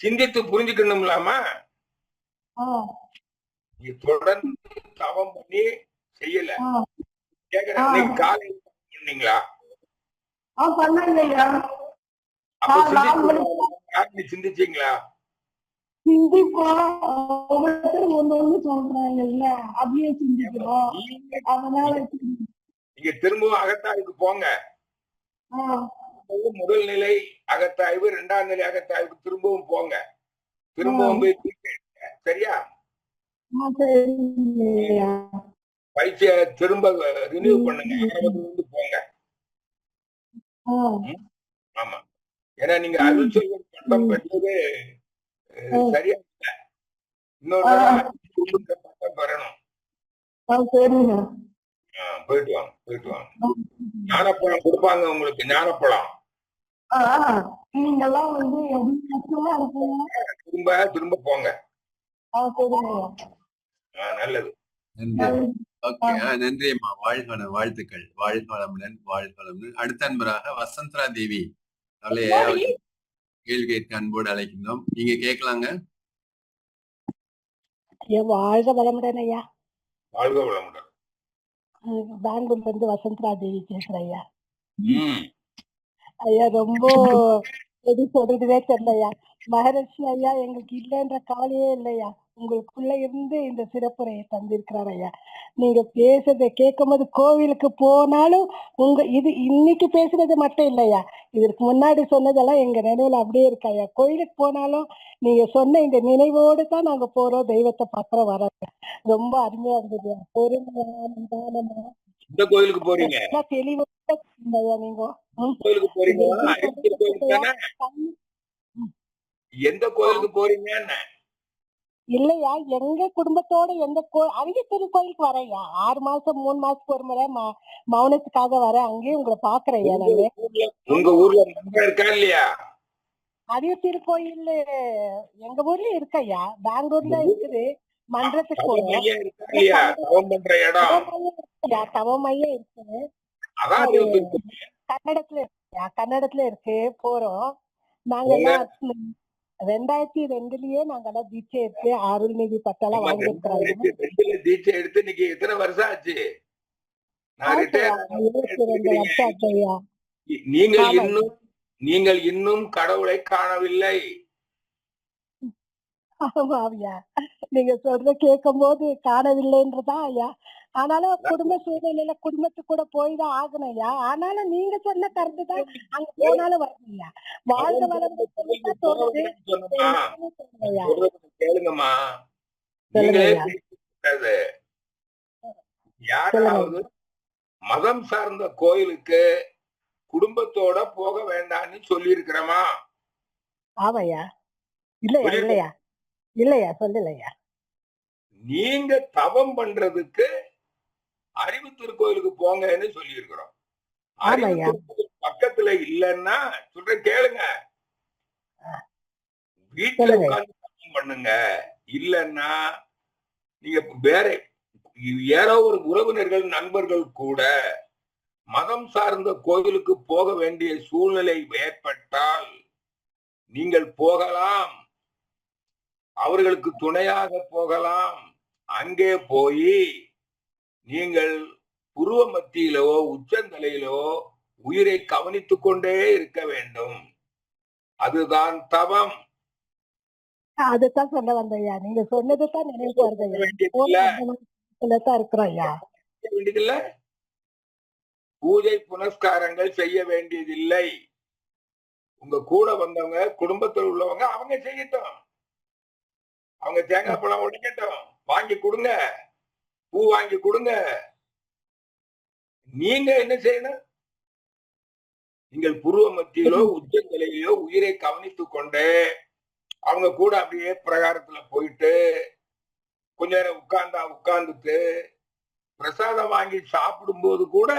சிந்தித்து புரிஞ்சுக்கணும்லாமா? நீ தொடர்ந்து தவம் பண்ணி செய்யல கேக்குறேன். காலையில் பண்ணீங்களா? சிந்திச்சீங்களா? நீங்க திரும்பவும் அகத்தாய்வுக்கு போங்க. முதல் நிலை அகத்தாய்வு, 2ஆம் நிலை அகத்தாய்வுக்கு திரும்பவும் போங்க. திரும்பவும் போய் சரியா? பயிற்சிய திரும்ப ரினியூ பண்ணுங்க. போங்க. ஆமா, ஏன்னா நீங்க அருள் செல்வன் பட்டம் பெற்றது சரியா இல்ல. இன்னொரு பட்டம் பெறணும். போயிட்டு வாங்க. ஞானப்பழம் கொடுப்பாங்க உங்களுக்கு. ஞானப்பழம் திரும்ப போங்க. நல்லது. நன்றி அம்மா. வாழ்த்துக்கள். வாழ்க வளமுடன். அடுத்த அன்பராக வசந்தரா தேவி அவளை கேள்வி கேட்க அன்போடு அழைக்கின்றோம். நீங்க கேட்கலாங்க. வாழ்க வளமுடன் ஐயா. வாழ்க வளமுடன். பெங்களூர்ல இருந்து வசந்தரா தேவி பேசுறேன் ஐயா. ஐயா ரொம்ப எப்படி சொல்றதுவே தெரியலையா. மகரிஷி ஐயா எங்களுக்கு இல்லைன்ற கவலையே இல்லையா. உங்களுக்குள்ள இருந்து இந்த சிறப்புரையை தந்திருக்கிறார் ஐயா. நீங்க பேசுறதை கேட்கும் போது கோவிலுக்கு போனாலும் இது இன்னைக்கு பேசுறது மட்டும் இல்லையா, இதற்கு முன்னாடி சொன்னதெல்லாம் எங்க நினைவுல அப்படியே இருக்கா ஐயா. கோயிலுக்கு போனாலும் நீங்க சொன்ன இந்த நினைவோடு தான் நாங்க போறோம், தெய்வத்தை பத்திரம் வர. ரொம்ப அருமையா இருந்தது. பொறுமையா இந்த கோயிலுக்கு போறீங்க, தெளிவோட ஐயா. நீங்க கோயிலுக்கு போறீங்க, எந்த கோயிலுக்கு போறீங்க? இல்லையா, எங்க குடும்பத்தோட எந்த அதிக திருக்கோயிலுக்கு வரையா. 6 மாசம் 3 மாசத்துக்கு ஒரு முறை மௌனத்துக்காக வர. அங்கேயும் உங்களை பாக்குறேன். உங்க ஊர்ல இருக்கா இல்லையா? அதிக திருக்கோயில் எங்க ஊர்ல இருக்கையா. பெங்களூர்ல இருக்குது. மன்றத்துக்கு தவ போறோம். மையம் இருக்கா இல்லையா? தவம் பண்ற இடம் தவ மையம் இருக்கு. அதான் அது அறிவுத்திருக்கோயில். கன்னடத்துல இருக்குயா, கன்னடத்துல இருக்கு. போறோம் நாங்க போங்க. எல்லாம் 2002லயே நாங்கெல்லாம் தீட்சை எடுத்து அருள்நிதி பட்டெல்லாம் நம்ம வாங்கியிருக்கிறோம். 2002ல தீட்சை எடுத்து இன்னைக்கு எத்தனை வருஷம் ஆச்சு? நான் ஆச்சையா, ரிட்டையர் 22 வருஷம் ஆச்சையா. நீங்கள் ஆமா. இன்னும் நீங்கள் இன்னும் கடவுளை காணவில்லை. ஆமாவியா, நீங்க சொல்ற கேட்கும் போது காணவில்லைன்றதா ஐயா. ஆனாலும் குடும்ப சூழ்நிலையில குடும்பத்துக்கு கூட போய் தான் ஆகணும் ஐயா. ஆனாலும் நீங்க சொன்ன கருத்து தான் அங்க போனாலும் வரலையா. வாழ்க வளர்ந்து சொல்லிதான் தோணுது. சொன்னோமா? ஐயா சொல்றத கேளுங்கம்மா. சொல்லுங்க நீங்களே ஐயா. பேசக்கூடாது. சொல்லுங்க. யாராவது மதம் சார்ந்த கோயிலுக்கு குடும்பத்தோட போக வேண்டாம்னு சொல்லி இருக்கிறோமா? ஆமாய்யா. இல்லையா இல்லையா இல்லையா சொல்லலையா. நீங்க தவம் பண்றதுக்கு அறிவு திருக்கோயிலுக்கு போங்கன்னு சொல்லி இருக்கிறோம். அறிவு ஆமாய்யா. திருக்கோயில் பக்கத்துல இல்லைன்னா சொல்ற கேளுங்க. வீட்டுல சொல்லுங்க. உட்கார்ந்து தவம் பண்ணுங்க. இல்லைன்னா நீங்க வேற யாரோ ஒரு உறவினர்கள் நண்பர்கள் கூட மதம் சார்ந்த கோயிலுக்கு போக வேண்டிய சூழ்நிலை ஏற்பட்டால் நீங்கள் போகலாம். அவர்களுக்கு துணையாக போகலாம். அங்கே போய் நீங்கள் புருவ மத்தியிலோ உச்சந்தலையிலோ உயிரை கவனித்துக் கொண்டே இருக்க வேண்டும். அதுதான் தவம். அதுதான் சொல்ல வந்தையா. நீங்க சொன்னதுதான் நினைவு வருதையா. வேண்டியதில்ல. தான் இருக்கிறோம் ஐயா. வேண்டியதில்லை. பூஜை புனஸ்காரங்கள் செய்ய வேண்டியதில்லை. உங்க கூட வந்தவங்க குடும்பத்தில் உள்ளவங்க அவங்க செய்யட்டும். அவங்க தேங்காய் பழம் உடைக்கட்டும், வாங்கி கொடுங்க, பூ வாங்கி கொடுங்க. நீங்க என்ன செய்யணும்? நீங்கள் புருவ மத்தியிலோ உச்சந்தலையிலோ உயிரை கவனித்துக் கொண்டு அவங்க கூட அப்படியே பிரகாரத்துல போயிட்டு கொஞ்ச நேரம் உட்கார்ந்துட்டு பிரசாதம் வாங்கி சாப்பிடும் போது கூட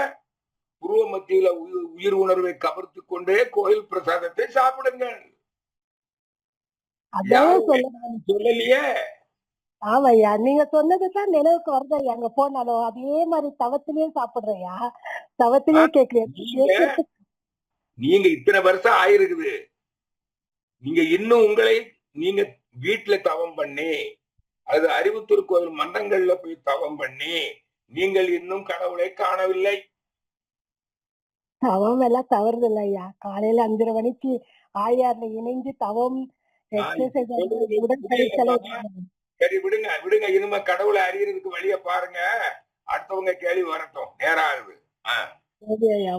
புருவ மத்தியில உயிர் உணர்வை கவர்த்து கொண்டே கோயில் பிரசாதத்தை சாப்பிடுங்கள். சொல்லலையே. ஆமாய்யா, நீங்க சொன்னதுதான் நினைவுக்கு வருதையா. அங்க போனாலும் அதே மாதிரி தவத்திலேயே சாப்பிடுறையா, தவத்திலேயே கேட்கலையா. நீங்க இத்தனை வருஷம் ஆயிருக்குது. நீங்க இன்னும் நீங்க வீட்டுல தவம் பண்ணி அது அறிவு திருக்கோயில் மன்றங்கள்ல போய் தவம் பண்ணி நீங்கள் இன்னும் கடவுளை காணவில்லை. தவம் எல்லாம் தவறுது இல்லையா. காலையில 5:30 மணிக்கு ஆயார்ல இணைஞ்சு தவம் சரி விடுங்க விடுங்க. இனிமே கடவுளை அறியறதுக்கு வழிய பாருங்க. அடுத்தவங்க கேள்வி வரட்டும். நேரம் ஆகுது.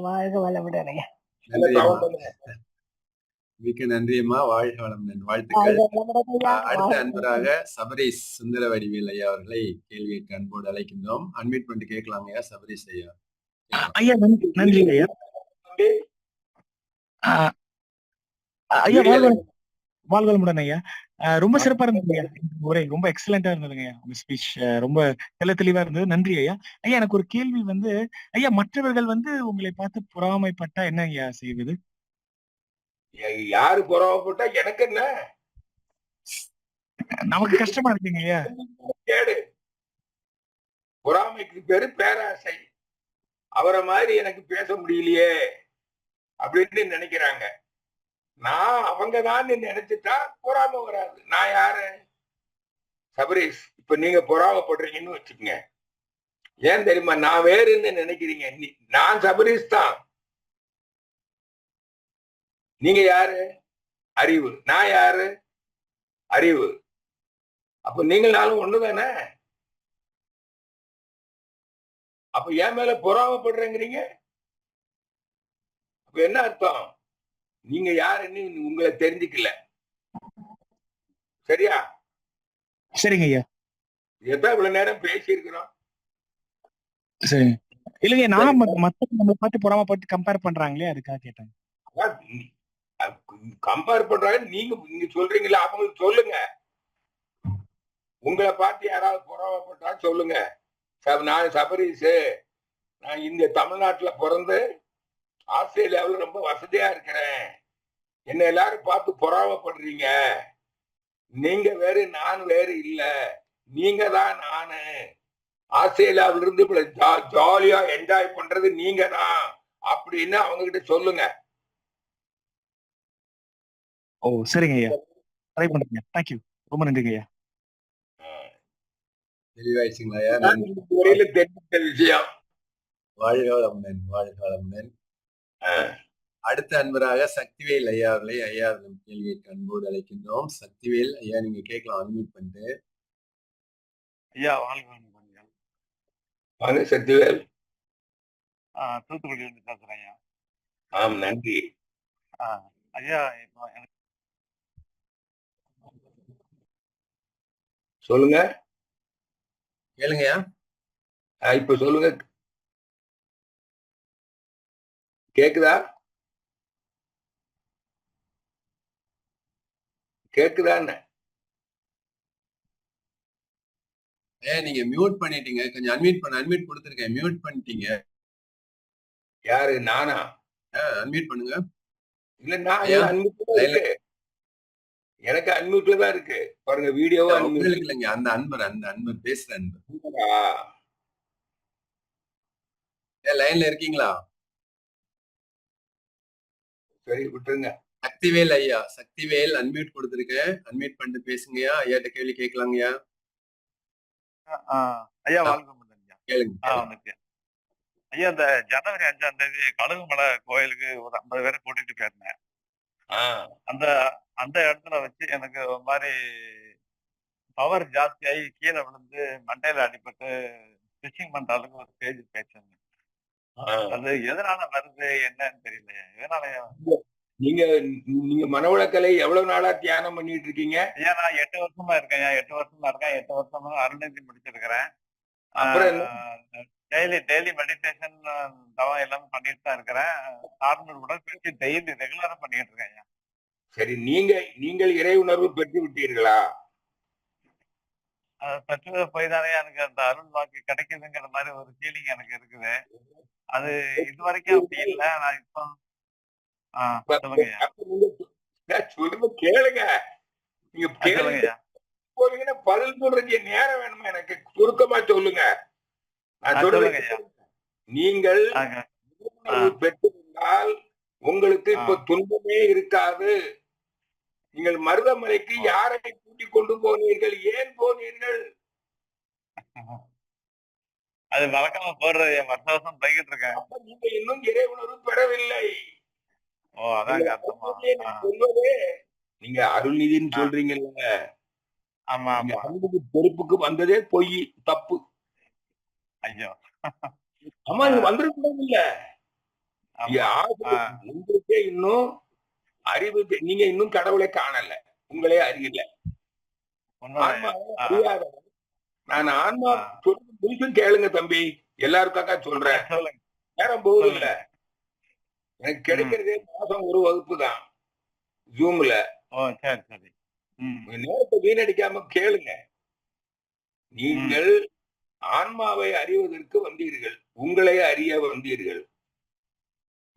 வாழ்க வளமுடன். மிக்க நன்றியம்மா. வாழ்க வளமுடன். வாழ்த்துக்கள். அடுத்த அன்பராக சபரீஷ் சுந்தர வடிவேல் ஐயா அவர்களை கேள்வி கேட்க அன்போடு அழைக்கின்றோம். அன்மியூட் பண்ணிட்டு கேட்கலாம் ஐயா. சபரீஷ் ஐயா. ஐயா நன்றி ஐயா. ஐயா வாழ்க வளமுடன் ஐயா. ரொம்ப சிறப்பா இருந்தது ஐயா. ஒரே ரொம்ப எக்ஸலண்டா இருந்ததுங்க ஐயா. உங்க ஸ்பீச் ரொம்ப தெளிவா இருந்தது. நன்றி ஐயா. ஐயா எனக்கு ஒரு கேள்வி ஐயா மற்றவர்கள் உங்களை பார்த்து பொறாமைப்பட்டா என்ன ஐயா செய்வது? யாரு பொறாமைப்பட்டா எனக்கு என்ன? நமக்கு கஷ்டமா இருக்குங்க ஐயா. கேடு. பொறாமைக்கு பேரு பேராசை. அவரை மாதிரி எனக்கு பேச முடியலையே அப்படின்னு நினைக்கிறாங்க. நான் அவங்கதான் நினைச்சுட்டா பொறாம வராது. நான் யாரு? சபரீஷ். இப்ப நீங்க பொறாமப்படுறீங்கன்னு வச்சுக்கோங்க. ஏன் தெரியுமா? நான் வேறுன்னு நினைக்கிறீங்க. நான் சபரீஷ் தான். நீங்க யாரு? அறிவு. நான் யாரு? அறிவு. அப்ப நீங்களாலும் ஒண்ணுதானே. அப்ப என் மேல பொறாமப்படுறேங்கிறீங்க. அப்ப என்ன அர்த்தம்? நீங்க யாருன்னு உங்களை தெரிஞ்சுக்கல. சரியா? சரிங்க ஐயா. எதான் இவ்வளவு நேரம் பேசி இருக்கிறோம். சரி இல்லைங்க. நான் மத்த நம்மளை பார்த்து பொறாமப்பட்டு கம்பேர் பண்றாங்களே அதுக்காக கேட்டாங்க. கம்பேர் பண்றாங்க. நீங்க சொல்றீங்களா? அவங்களுக்கு சொல்லுங்க. உங்களை பார்த்து யாராவது பொறாமப்பட்டா சொல்லுங்க. நான் சபரீஷ். நான் இந்த தமிழ்நாட்டுல பிறந்து ஆஸ்திரேலியாவில் ரொம்ப வசதியா இருக்கிறேன். என்ன எல்லாரும் பார்த்து பொறாமப்படுறீங்க. நீங்க வேறு நான் வேறு இல்ல. நீங்க தான் நானு. ஆஸ்திரேலியாவில இருந்து ஜாலியா என்ஜாய் பண்றது நீங்க தான் அப்படின்னு அவங்க கிட்ட சொல்லுங்க. ஓ சரிங்க ஐயா, ட்ரை பண்றேங்க. தேங்க்யூ, ரொம்ப நன்றிங்க ஐயா. தெளிவாயிடுச்சுங்களா ஐயா? இதுதான் நன்றி. இந்த முறையில தெரிஞ்சுக்கிட்ட விஷயம். வாழ்க வளமுடன், வாழ்க வளமுடன். அடுத்த அன்பராக சக்திவேல் ஐயா அவர்களை ஐயா கேள்விக்கு அன்போடு அழைக்கின்றோம். சக்திவேல் ஐயா, நீங்க கேட்கலாம், அன்மியூட் பண்ணிட்டு. ஐயா வாழ்க வளமுடன் ஐயா. வாங்க சக்திவேல். தூத்துக்குடியில இருந்து பேசுறேன் ஐயா. ஆம், நன்றி. ஐயா இப்போ எனக்கு சொல்லுங்க. கேளுங்கய்யா. இப்ப சொல்லுங்க. கேக்குதா? கேக்குதான்னு? ஐயா நீங்க மியூட் பண்ணிட்டீங்க, கொஞ்சம் அன்மியூட் கொடுத்துருக்கேன், மியூட் பண்ணிட்டீங்க. யாரு, நானா? அன்மியூட் பண்ணுங்க. இல்ல, நான் அன்மியூட்ல இருக்கு. எனக்கு அன்மியூட்ல தான் இருக்கு பாருங்க. வீடியோவா உங்களுக்கு இல்லைங்க, அந்த அன்பர் பேசுற அன்பர். லைன்ல இருக்கீங்களா? சரி, விட்டுருங்க. சக்திவேல் ஐயா, சக்திவேல் அன்மியூட் கொடுத்துருக்கேன், அன்மியூட் பண்ணிட்டு பேசுங்கய்யா. ஐயாட்ட கேள்வி கேட்கலாங்கய்யா. ஐயா வாழ்க வளமுடன் ஐயா. கேளுங்க. வந்துட்டு ஐயா, இந்த ஜனவரி 5ஆம் தேதி கழுகுமலை கோயிலுக்கு ஒரு 50 பேரை கூட்டிட்டு போயிருந்தேன். அந்த அந்த இடத்துல வச்சு எனக்கு ஒரு மாதிரி பவர் ஜாஸ்தியாகி கீழே விழுந்து மண்டையில அடிபட்டு ஸ்டிச்சிங் பண்ற அளவுக்கு ஒரு ஸ்டேஜ் பேசுங்க. அது எதனால வருது என்னன்னு தெரியல. எதனாலயா? நீங்க நீங்க மனவளக்கலை எவ்வளவு நாளா தியானம் பண்ணிட்டு இருக்கீங்க? ஐயா நான் 8 வருஷமா இருக்கேன். 8 வருஷமா இருக்கேன். 8 வருஷமா அருள்நிதி முடிச்சிருக்கிறேன். டெய்லி மெடிடேஷன் தவம் எல்லாமே பண்ணிட்டு தான் இருக்கிறேன். நார்மல் உடற்பயிற்சி டெய்லி ரெகுலரா பண்ணிட்டு இருக்கேன் ஐயா. சரி, நீங்கள் இறை உணர்வு பெற்று விட்டீர்களா? பெற்று போய் தானே எனக்கு அந்த அருள் வாக்கு கிடைக்குதுங்கிற மாதிரி ஒரு ஃபீலிங் எனக்கு இருக்குது. அது இது வரைக்கும் அப்படி இல்ல. நான் இப்போ சொல்லுங்க, கேளுங்க. நீங்க சொல்லுங்க. போறீங்கன்னா பதில் சொல்றதுக்கு நேரம் வேணுமா? எனக்கு சுருக்கமா சொல்லுங்க. நான் சொல்லுங்க. நீங்கள் பெற்றிருந்தால் உங்களுக்கு இப்ப துன்பமே இருக்காது. நீங்கள் மருதமலைக்கு யாரை கூட்டிக் கொண்டு போனீர்கள்? ஏன் போனீர்கள்? அது வழக்கமா போடுறது. வருஷ வருஷம் போய்கிட்டு இருக்கேன். அப்ப நீங்க இன்னும் இறை உணர்வு பெறவில்லை. ஓ அதாங்க சொல்வதே. நீங்க அருள்நிதின்னு சொல்றீங்கல்ல, ஆமா ஆமா. அருள்நிதி பொறுப்புக்கு வந்ததே பொய், தப்பு. ஐயோ, ஆமா, நீங்க வந்துருக்கூடாது இல்ல. உங்களுக்கே இன்னும் அறிவு, நீங்க இன்னும் கடவுளை காணல, உங்களே அறியல. அறியாத நான் ஆன்மா சொல்றது கேளுங்க தம்பி, எல்லாருக்காக சொல்றேன். நேரம் போகுது இல்ல. எனக்கு கிடைக்கிறதே மாசம் ஒரு வகுப்பு தான் ஜூம்ல. நேரத்தை வீணடிக்காம கேளுங்க. நீங்கள் ஆன்மாவை அறிவதற்கு வந்தீர்கள், உங்களை அறிய வந்தீர்கள்.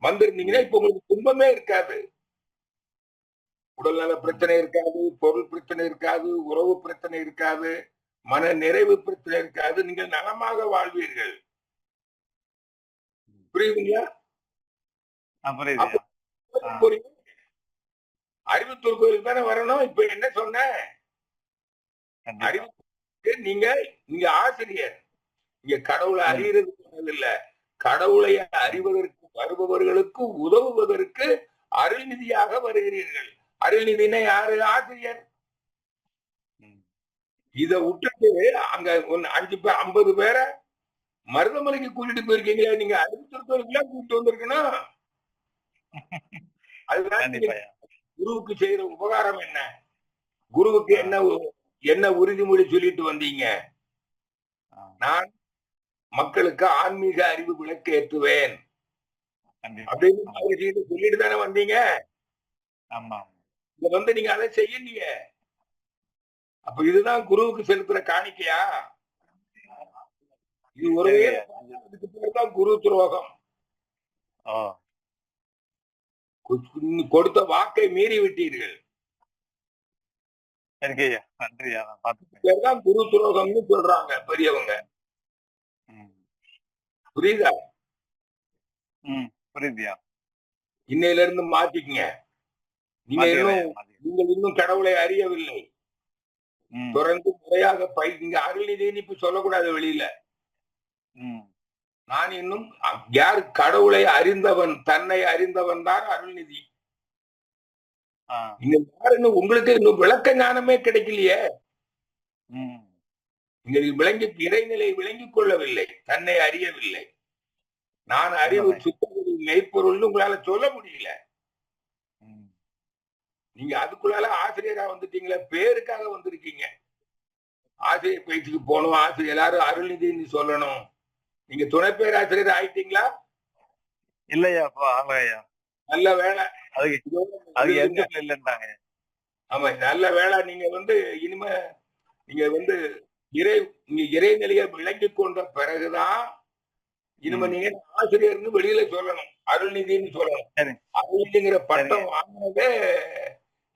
வந்திருந்தீங்கன்னா இப்ப உங்களுக்கு துன்பமே இருக்காது. உடல்நல பிரச்சனை இருக்காது, பொருள் பிரச்சனை இருக்காது, உறவு பிரச்சனை இருக்காது, மன நிறைவு பிரச்சனை இருக்காது. நீங்கள் நலமாக வாழ்வீர்கள். புரியுதுங்களா? அறிவுத்தூர் கோயிலுக்கு தானே வரணும். இப்ப என்ன சொன்ன? அறிவு நீங்க ஆசிரியர். நீங்க கடவுளை அறியறது இல்ல, கடவுளை அறிவதற்கு வருபவர்களுக்கு உதவுவதற்கு அருள்நிதியாக வருகிறீர்கள். அருள்நிதினா யாரு? ஆசிரியர். இத விட்டுட்டு அங்க 50 பேரை மருதமலைக்கு கூட்டிட்டு போயிருக்கீங்களா? நீங்க அறிவுத்தூர் கோயிலுக்குலாம் கூட்டிட்டு வந்திருக்கணும். அதுதான் குருவுக்கு செய்யற உபகாரம் என்ன? குருவுக்கு என்ன உறுதிமொழி சொல்லிட்டு வந்தீங்க? நான் மக்களுக்கு ஆன்மீக அறிவு விளக்கு ஏற்றுவேன் அப்படின்னு சொல்லிட்டு தானே வந்தீங்க. இத வந்து நீங்க அதை செய்யலைய. அப்ப இதுதான் குருவுக்கு செலுத்துற காணிக்கையா? இது ஒரு பேர் தான் குரு துரோகம். கொடுத்த வாக்கை மீறி விட்டீர்கள். சரிங்க ஐயா, நன்றி ஐயா, நான் பாத்துக்கிறேன். இதெல்லாம் குரு துரோகம்னு சொல்றாங்க பெரியவங்க. ம். புரியுதா? புரியுதுயா. இன்னையில இருந்து மாத்திக்கங்க. நீங்க மாத்திக்கிறேன் இன்னும் ஐயா, மாத்திக்கிறேன். நீங்கள் இன்னும் கடவுளை அறியவில்லை. ம். தொடர்ந்து முறையாக இங்க அருள்நிதின்னு இப்ப சொல்லக்கூடாது வெளியில. ம். நான் இன்னும் யார் கடவுளை அறிந்தவன், தன்னை அறிந்தவன் தான் அருள்நிதி. ஆ. நீங்க யாருன்னு உங்களுக்கு இன்னும் விளக்க ஞானமே கிடைக்கலையே. ம். நீங்க இறைநிலை விளங்கிக் கொள்ளவில்லை, தன்னை அறியவில்லை. நான் அறிவு உண்மைதான். சுத்தகுரு மெய்ப்பொருள்னு உங்களால சொல்ல முடியல. ம். நீங்க அதுக்குள்ளால ஆசிரியரா வந்துட்டீங்களே, பேருக்காக வந்திருக்கீங்க. ஆசிரியர் பயிற்சிக்கு போகணும், ஆசிரியர் எல்லாரும் அருள்நிதின்னு சொல்லணும். நீங்க துணை பேராசிரியர் ஆயிட்டீங்களா? இல்லையா, அப்போ ஆகலையா. நல்ல வேலை. அதுக்கு இதோட அதுக்கு விடுங்க. எந்த இல்லைன்றாங்க. ஆமா, நல்ல வேலை. நீங்க இனிமே நீங்க நீங்க இறைநிலையை விளங்கிக் கொண்ட பிறகுதான் இனிமே ம். நீங்க ஆசிரியர்னு வெளியில சொல்லணும், அருள்நிதின்னு சொல்லணும். சரி. அருள்நிதிங்கிற பட்டம் சரிங்க. வாங்கினதே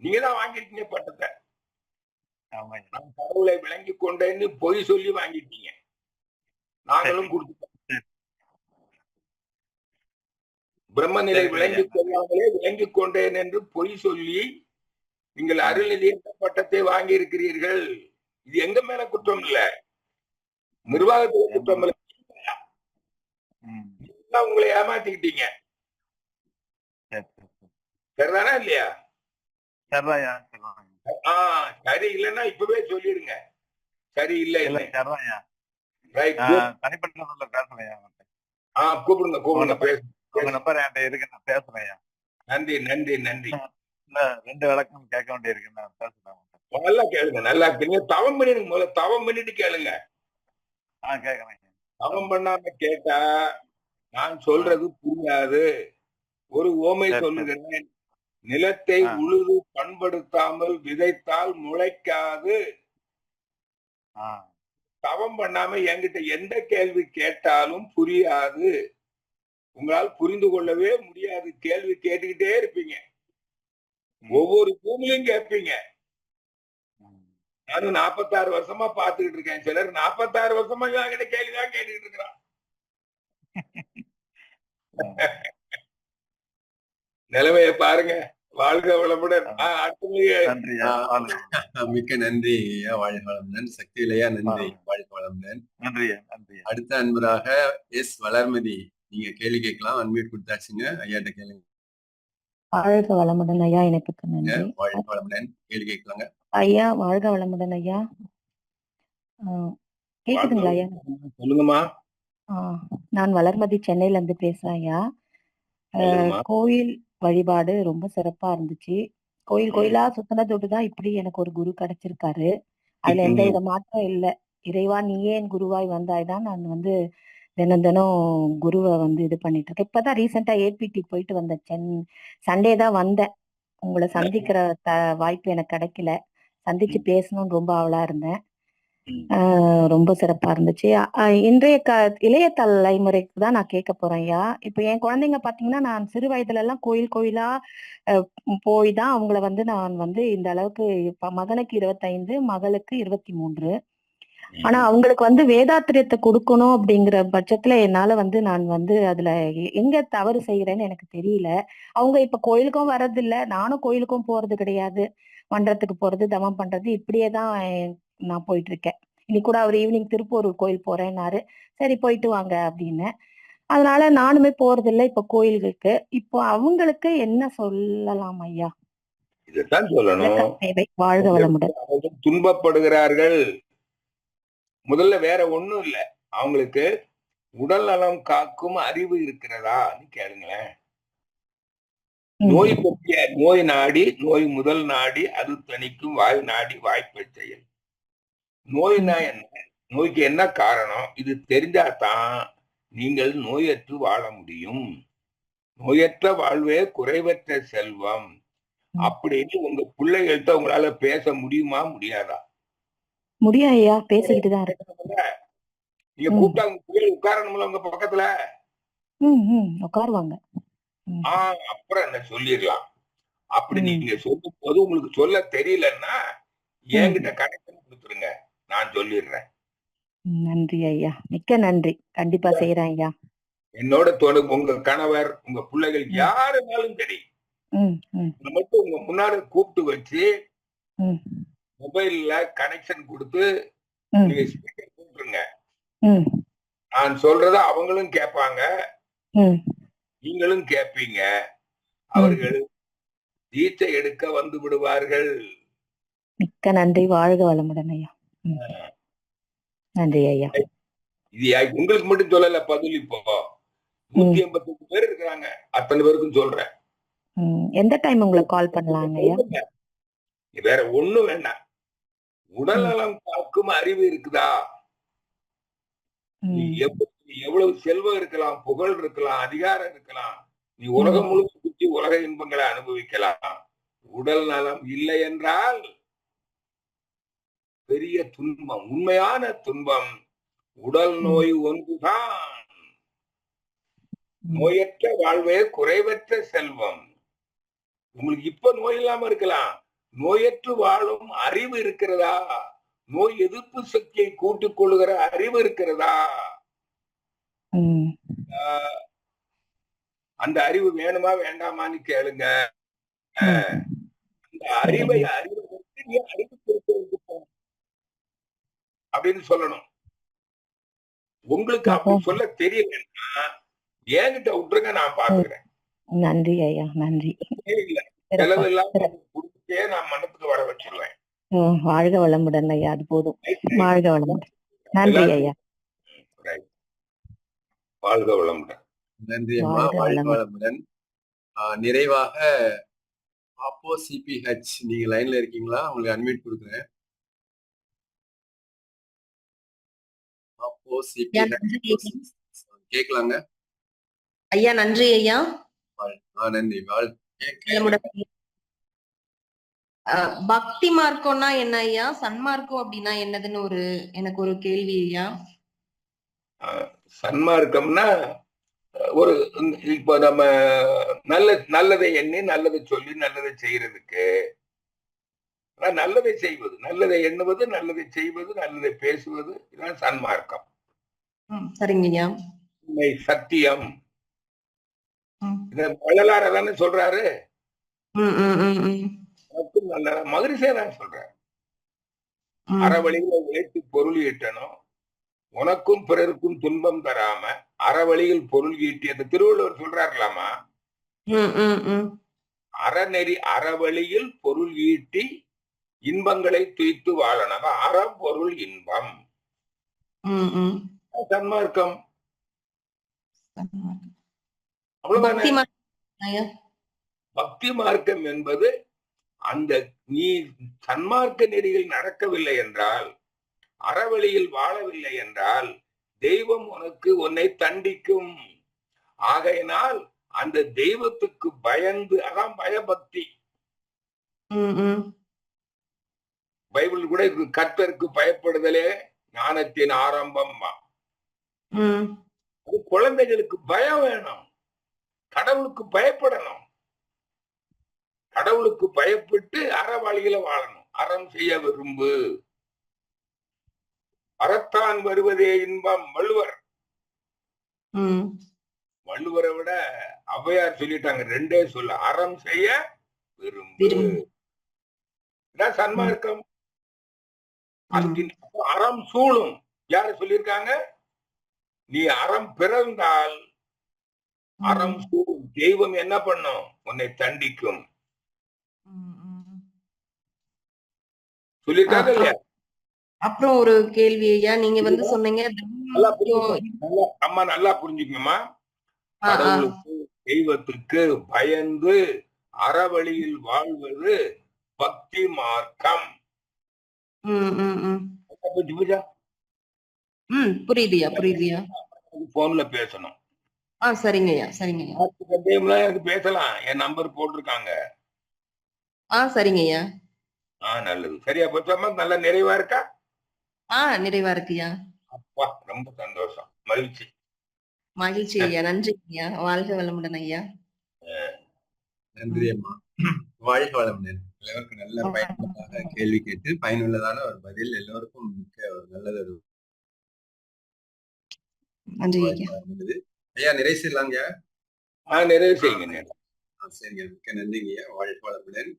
நீங்க தான் வாங்கிருக்கீங்க பட்டத்தை. ஆமாய்யா. நான் கடவுளை விளங்கிக் கொண்டேன்னு பொய் சொல்லி வாங்கிட்டீங்க. நாங்களும் சரி. கொடுத்துட்டோம். சரி. பிரம்மநிலை சரிங்க ஐயா, விளங்கிக் நன்றி. கொள்ளாமலே விளங்கிக் கொண்டேன் என்று பொய் சொல்லி நீங்கள் ம். அருள்நிதி என்ற பட்டத்தை வாங்கி இருக்கிறீர்கள். இது எங்க மேல குற்றம் இல்ல, ம். நிர்வாகத்துல என் குற்றம் மேல. இல்ல. ம். நீங்க உங்களை ஏமாத்திக்கிட்டீங்க. சரி, சரி, சரி. சரிதானா இல்லையா? சரிதான்யா, சரிதான். சரி இல்லைன்னா இப்பவே சொல்லிடுங்க, சரி இல்ல, இல்லைன்னு. சரிதான்யா. ரைட், தனிப்பட்ட முறையில பேசுறேன்யா. கூப்பிடுங்க உங்க கூப்பிடுங்க, நம்பர் பேசு உங்க பேசு. நம்பர் என்கிட்ட இருக்கு, நான் பேசுறேன்யா. நன்றி நன்றி நன்றி. இல்ல, 2 விளக்கம் கேட்க வேண்டியிருக்கு, நான் பேசுறேன். நல்லா கேளுங்க, நல்லா நீங்க தவம் பண்ணிடுங்க. முதல்ல தவம் பண்ணிட்டு கேளுங்க. கேக்குறேன். தவம் பண்ணாம கேட்டா நான் சொல்றது புரியாது. ஒரு ஓமை சரி, சரி. சொல்லுகிறேன். நிலத்தை ஆ. உழுது பண்படுத்தாமல் விதைத்தால் முளைக்காது. ஆ. தவம் பண்ணாம என்கிட்ட எந்த கேள்வி கேட்டாலும் புரியாது. உங்களால் புரிந்து கொள்ளவே முடியாது. கேள்வி கேட்டுக்கிட்டே இருப்பீங்க. ம். ஒவ்வொரு பூமியிலும் கேட்பீங்க. ம். நானும் 46 வருஷமா பார்த்துக்கிட்டு இருக்கேன். சிலர் 46 வருஷமா என்கிட்ட கேள்விதான் கேட்டுக்கிட்டு இருக்கிறான். நிலைமையை பாருங்க. வாழ்க வளமுடன். அடுத்தது நன்றியா, மிக்க நன்றி ஐயா, வாழ்க வளமுடன். சக்தியிலையா நன்றி, வாழ்க வளமுடன். நன்றியா, நன்றியா. அடுத்த அன்பராக எஸ் வளர்மதி, நீங்க கேள்வி கேட்கலாம். அன்மியூட் கொடுத்தாச்சுங்க, ஐயாட்ட கேளுங்க. வாழ்க வளமுடன் ஐயா, இணைப்புக்கு நன்றி. வாழ்க வளமுடன், கேள்வி கேட்கலாங்க. ஐயா வாழ்க வளமுடன் ஐயா. கேக்குதுங்களா ஐயா? சொல்லுங்கம்மா. நான் வளர்மதி, சென்னையில இருந்து பேசுறேன் ஐயா. கோயில் வழிபாடு ரொம்ப சிறப்பா இருந்துச்சு. கோயிலா சுத்தினதோடு தான் இப்படி எனக்கு ஒரு குரு கிடைச்சிருக்காரு. அதுல எந்த வித மாற்றம் இல்ல. இறைவா நீயே என் குருவாய் வந்தாய்தான் நான் தினம் குருவை இது பண்ணிட்டு இருக்கேன். இப்பதான் ரீசெண்டா ஏபிடி போயிட்டு வந்தேன். சண்டே தான் வந்தேன். உங்களை சந்திக்கிற வாய்ப்பு எனக்கு கிடைக்கல. சந்திச்சு பேசணும்னு ரொம்ப ஆவலா இருந்தேன். ரொம்ப சிறப்பா இருந்துச்சு. இன்றைய இளைய தலைமுறைக்கு தான் நான் கேட்க போறேன் ஐயா. இப்ப என் குழந்தைங்க பாத்தீங்கன்னா, நான் சிறு வயதுல எல்லாம் கோயிலா போய் தான் அவங்கள நான் இந்த அளவுக்கு மகனுக்கு 25, மகளுக்கு 23. ஆனா அவங்களுக்கு வேதாத்திரியத்தை கொடுக்கணும் அப்படிங்கிற பட்சத்துல என்னால நான் அதுல எங்க தவறு செய்யறேன்னு எனக்கு தெரியல. அவங்க இப்ப கோயிலுக்கும் வர்றதில்ல, நானும் கோயிலுக்கும் போறது கிடையாது. மன்றத்துக்கு போறது, தவம் பண்றது இப்படியேதான் நான் போயிட்டு இருக்கேன். இன்னைக்கு கூட அவர் ஈவினிங் திருப்பூர் கோயில் போறேன்னாரு. சரி போயிட்டு வாங்க அப்படின்னு. அதனால நானுமே போறதில்லை இப்ப கோயில்களுக்கு. இப்போ அவங்களுக்கு என்ன சொல்லலாம் ஐயா? இதைத்தான் சொல்லணும். வாழ்க வளமுடன். துன்பப்படுகிறார்கள். முதல்ல வேற ஒண்ணும் இல்ல, அவங்களுக்கு உடல் நலம் காக்கும் அறிவு இருக்கிறதான்னு கேளுங்களேன். நோய் பற்றிய நோய் நாடி, நோய் முதல் நாடி, அது தணிக்கும் வாய் நாடி வாய்ப்பை செயல். நோய்னா என்ன, நோய்க்கு என்ன காரணம், இது தெரிஞ்சாதான் நீங்கள் நோயற்று வாழ முடியும். நோயற்ற வாழ்வே குறைவற்ற செல்வம் அப்படின்னு உங்க பிள்ளைகள்கிட்ட உங்களால பேச முடியுமா முடியாதா? முடியும் ஐயா, பேசிக்கிட்டு தான் இருக்கு. நீங்க கூப்பிட்டா உங்க பிள்ளைகள் உட்காரணும்ல உங்க பக்கத்துல? உட்காருவாங்க. அப்புறம் என்ன சொல்லிடலாம். அப்படி நீங்க சொல்லும் போது உங்களுக்கு சொல்ல தெரியலன்னா என்கிட்ட கனெக்ஷன் கொடுத்துருங்க, நான் சொல்லிடுறேன். நன்றி ஐயா, மிக்க நன்றி. கண்டிப்பா செய்யறேன் ஐயா. என்னோட உங்க கணவர், உங்க பிள்ளைகள் யாருனாலும் சரி, மட்டும் உங்க முன்னாடி கூப்பிட்டு வச்சு மொபைல்ல கனெக்ஷன் கொடுத்து நீங்க ஸ்பீக்கர் போட்டுருங்க. நான் சொல்றத அவங்களும் கேட்பாங்க, நீங்களும் கேட்பீங்க. அவர்கள் தீட்சை எடுக்க வந்து விடுவார்கள். மிக்க நன்றி. வாழ்க வளமுடன் ஐயா. நன்றி ஐயா. இது உங்களுக்கு மட்டும் சொல்லல பதில். இப்போ 188 பேர் இருக்கிறாங்க, அத்தனை பேருக்கும் சொல்றேன். எந்த டைம் உங்களுக்கு கால் பண்ணலாங்க ஐயா? வேற ஒண்ணும் வேண்டாம். உடல் நலம் காக்கும் அறிவு இருக்குதா? நீ எவ்வளவு செல்வம் இருக்கலாம், புகழ் இருக்கலாம், அதிகாரம் இருக்கலாம், நீ உலகம் முழுவதும் சுற்றி உலக இன்பங்களை அனுபவிக்கலாம். உடல் நலம் இல்லை என்றால் பெரிய துன்பம், உண்மையான துன்பம். உடல் நோய் ஒன்றுதான். நோயற்ற வாழ்வே குறைவற்ற செல்வம். உங்களுக்கு இப்ப நோய் இல்லாம இருக்கலாம், நோயற்று வாழும் அறிவு இருக்கிறதா? நோய் எதிர்ப்பு சக்தியை கூட்டிக் கொள்ளுகிற அறிவு இருக்கிறதா? அந்த அறிவு வேணுமா வேண்டாமான்னு கேளுங்க. அந்த அறிவை அறிவதற்கு நீ அறிவு அப்படின்னு சொல்லணும். உங்களுக்கு அப்படி சொல்ல தெரியலன்னா என்கிட்ட விட்டுருங்க, நான் பாத்துக்கிறேன். நன்றி ஐயா, நன்றி. இல்ல செலவு இல்லாம கொடுத்தே நான் மனத்துக்கு வர வச்சிருவேன். வாழ்க வளமுடன் ஐயா, அது போதும். வாழ்க வளமுடன். நன்றி ஐயா. வாழ்க வளமுடன். நன்றி அம்மா, வாழ்க வளமுடன். நிறைவாக பாப்போ சிபிஹெச், நீங்க லைன்ல இருக்கீங்களா? உங்களுக்கு அன்மியூட் கொடுக்குறேன். பாப்போ சிபிஹெச் கேட்கலாங்க ஐயா? நன்றி ஐயா. நன்றி. பக்தி மார்க்கம்னா என்ன ஐயா? சன்மார்க்கம் அப்படின்னா என்னதுன்னு எனக்கு ஒரு கேள்வி ஐயா. சன்மார்க்கம்னா ஒரு இப்ப நம்ம நல்லதை எண்ணி, நல்லதை சொல்லி, நல்லதை செய்யறதுக்கு, நல்லதை செய்வது, நல்லதை எண்ணுவது, நல்லதை செய்வது, நல்லதை பேசுவது, இதுதான் சன்மார்க்கம். சரிங்க ஐயா. சத்தியம் வள்ளலார தானே சொல்றாரு. மகிழ்ச்சியா தான் சொல்றாரு. அறவழியில உழைத்து பொருள் ஈட்டணும், உனக்கும் பிறருக்கும் துன்பம் தராம அறவழியில் பொருள் ஈட்டி, அந்த திருவள்ளுவர் சொல்றாருலாமா, அறநெறி அறவழியில் பொருள் ஈட்டி இன்பங்களை துய்த்து வாழணும். அறம் பொருள் இன்பம் சன்மார்க்கம். பக்தி மார்க்கம் என்பது அந்த நீ சன்மார்க்க நெறியில் நடக்கவில்லை என்றால், அறவழியில் வாழவில்லை என்றால் தெய்வம் உன்னை தண்டிக்கும். ஆகையினால் அந்த தெய்வத்துக்கு பயந்து, அதான் பயபக்தி. பைபிள் கூட கர்த்தருக்கு பயப்படுதலே ஞானத்தின் ஆரம்பம். குழந்தைகளுக்கு பயம் வேணும், கடவுளுக்கு பயப்படணும். கடவுளுக்கு பயப்பட்டு அறவழியில வாழணும். அறம் செய்ய விரும்பு, அறத்தான் வருவதே இன்பம். வள்ளுவரை விட ஔவையார் சொல்லிட்டாங்க, ரெண்டே சொல்ல, அறம் செய்ய விரும்பு. சன்மார்க்கம். அறம் சூழும். யாரு சொல்லியிருக்காங்க? நீ அறம் பிறந்தால் அறம் சூழும். தெய்வம் என்ன பண்ணும்? உன்னை தண்டிக்கும். சொல்லியிருக்காங்க இல்லையா? அப்புறம் ஒரு கேள்வி ஐயா, நீங்க சொன்னீங்க, அம்மா நல்லா புரிஞ்சுக்கணுமா, கடவுளுக்கு தெய்வத்துக்கு பயந்து அறவழியில் வாழ்வது பக்தி மார்க்கம். புரியுதுயா, புரியுதுயா. போன்ல பேசணும். சரிங்கய்யா, சரிங்கய்யா. எனக்கு பேசலாம், என் நம்பர் போட்டிருக்காங்க. சரிங்கய்யா. நல்லது. சரியா போச்சாமா? நல்ல நிறைவா இருக்கா? நிறைவா இருக்குயா. அப்பா ரொம்ப சந்தோஷம், மகிழ்ச்சி. மகிழ்ச்சி ஐயா. நன்றி ஐயா. வாழ்க வளமுடன் ஐயா. நன்றி அம்மா. வாழ்க வளமுடன். எல்லோருக்கும் நல்ல பயனுள்ளதாக கேள்வி கேட்டு பயனுள்ளதான ஒரு பதில் எல்லோருக்கும் மிக்க ஒரு நல்லது ஒரு நன்றி ஐயா. வாய்ப்பா இருந்தது. ஐயா நிறைவு செய்யலாங்க. நிறைவு செய்யுங்க. சரிங்க, மிக்க நன்றிங்க ஐயா. வாழ்க வளமுடன்.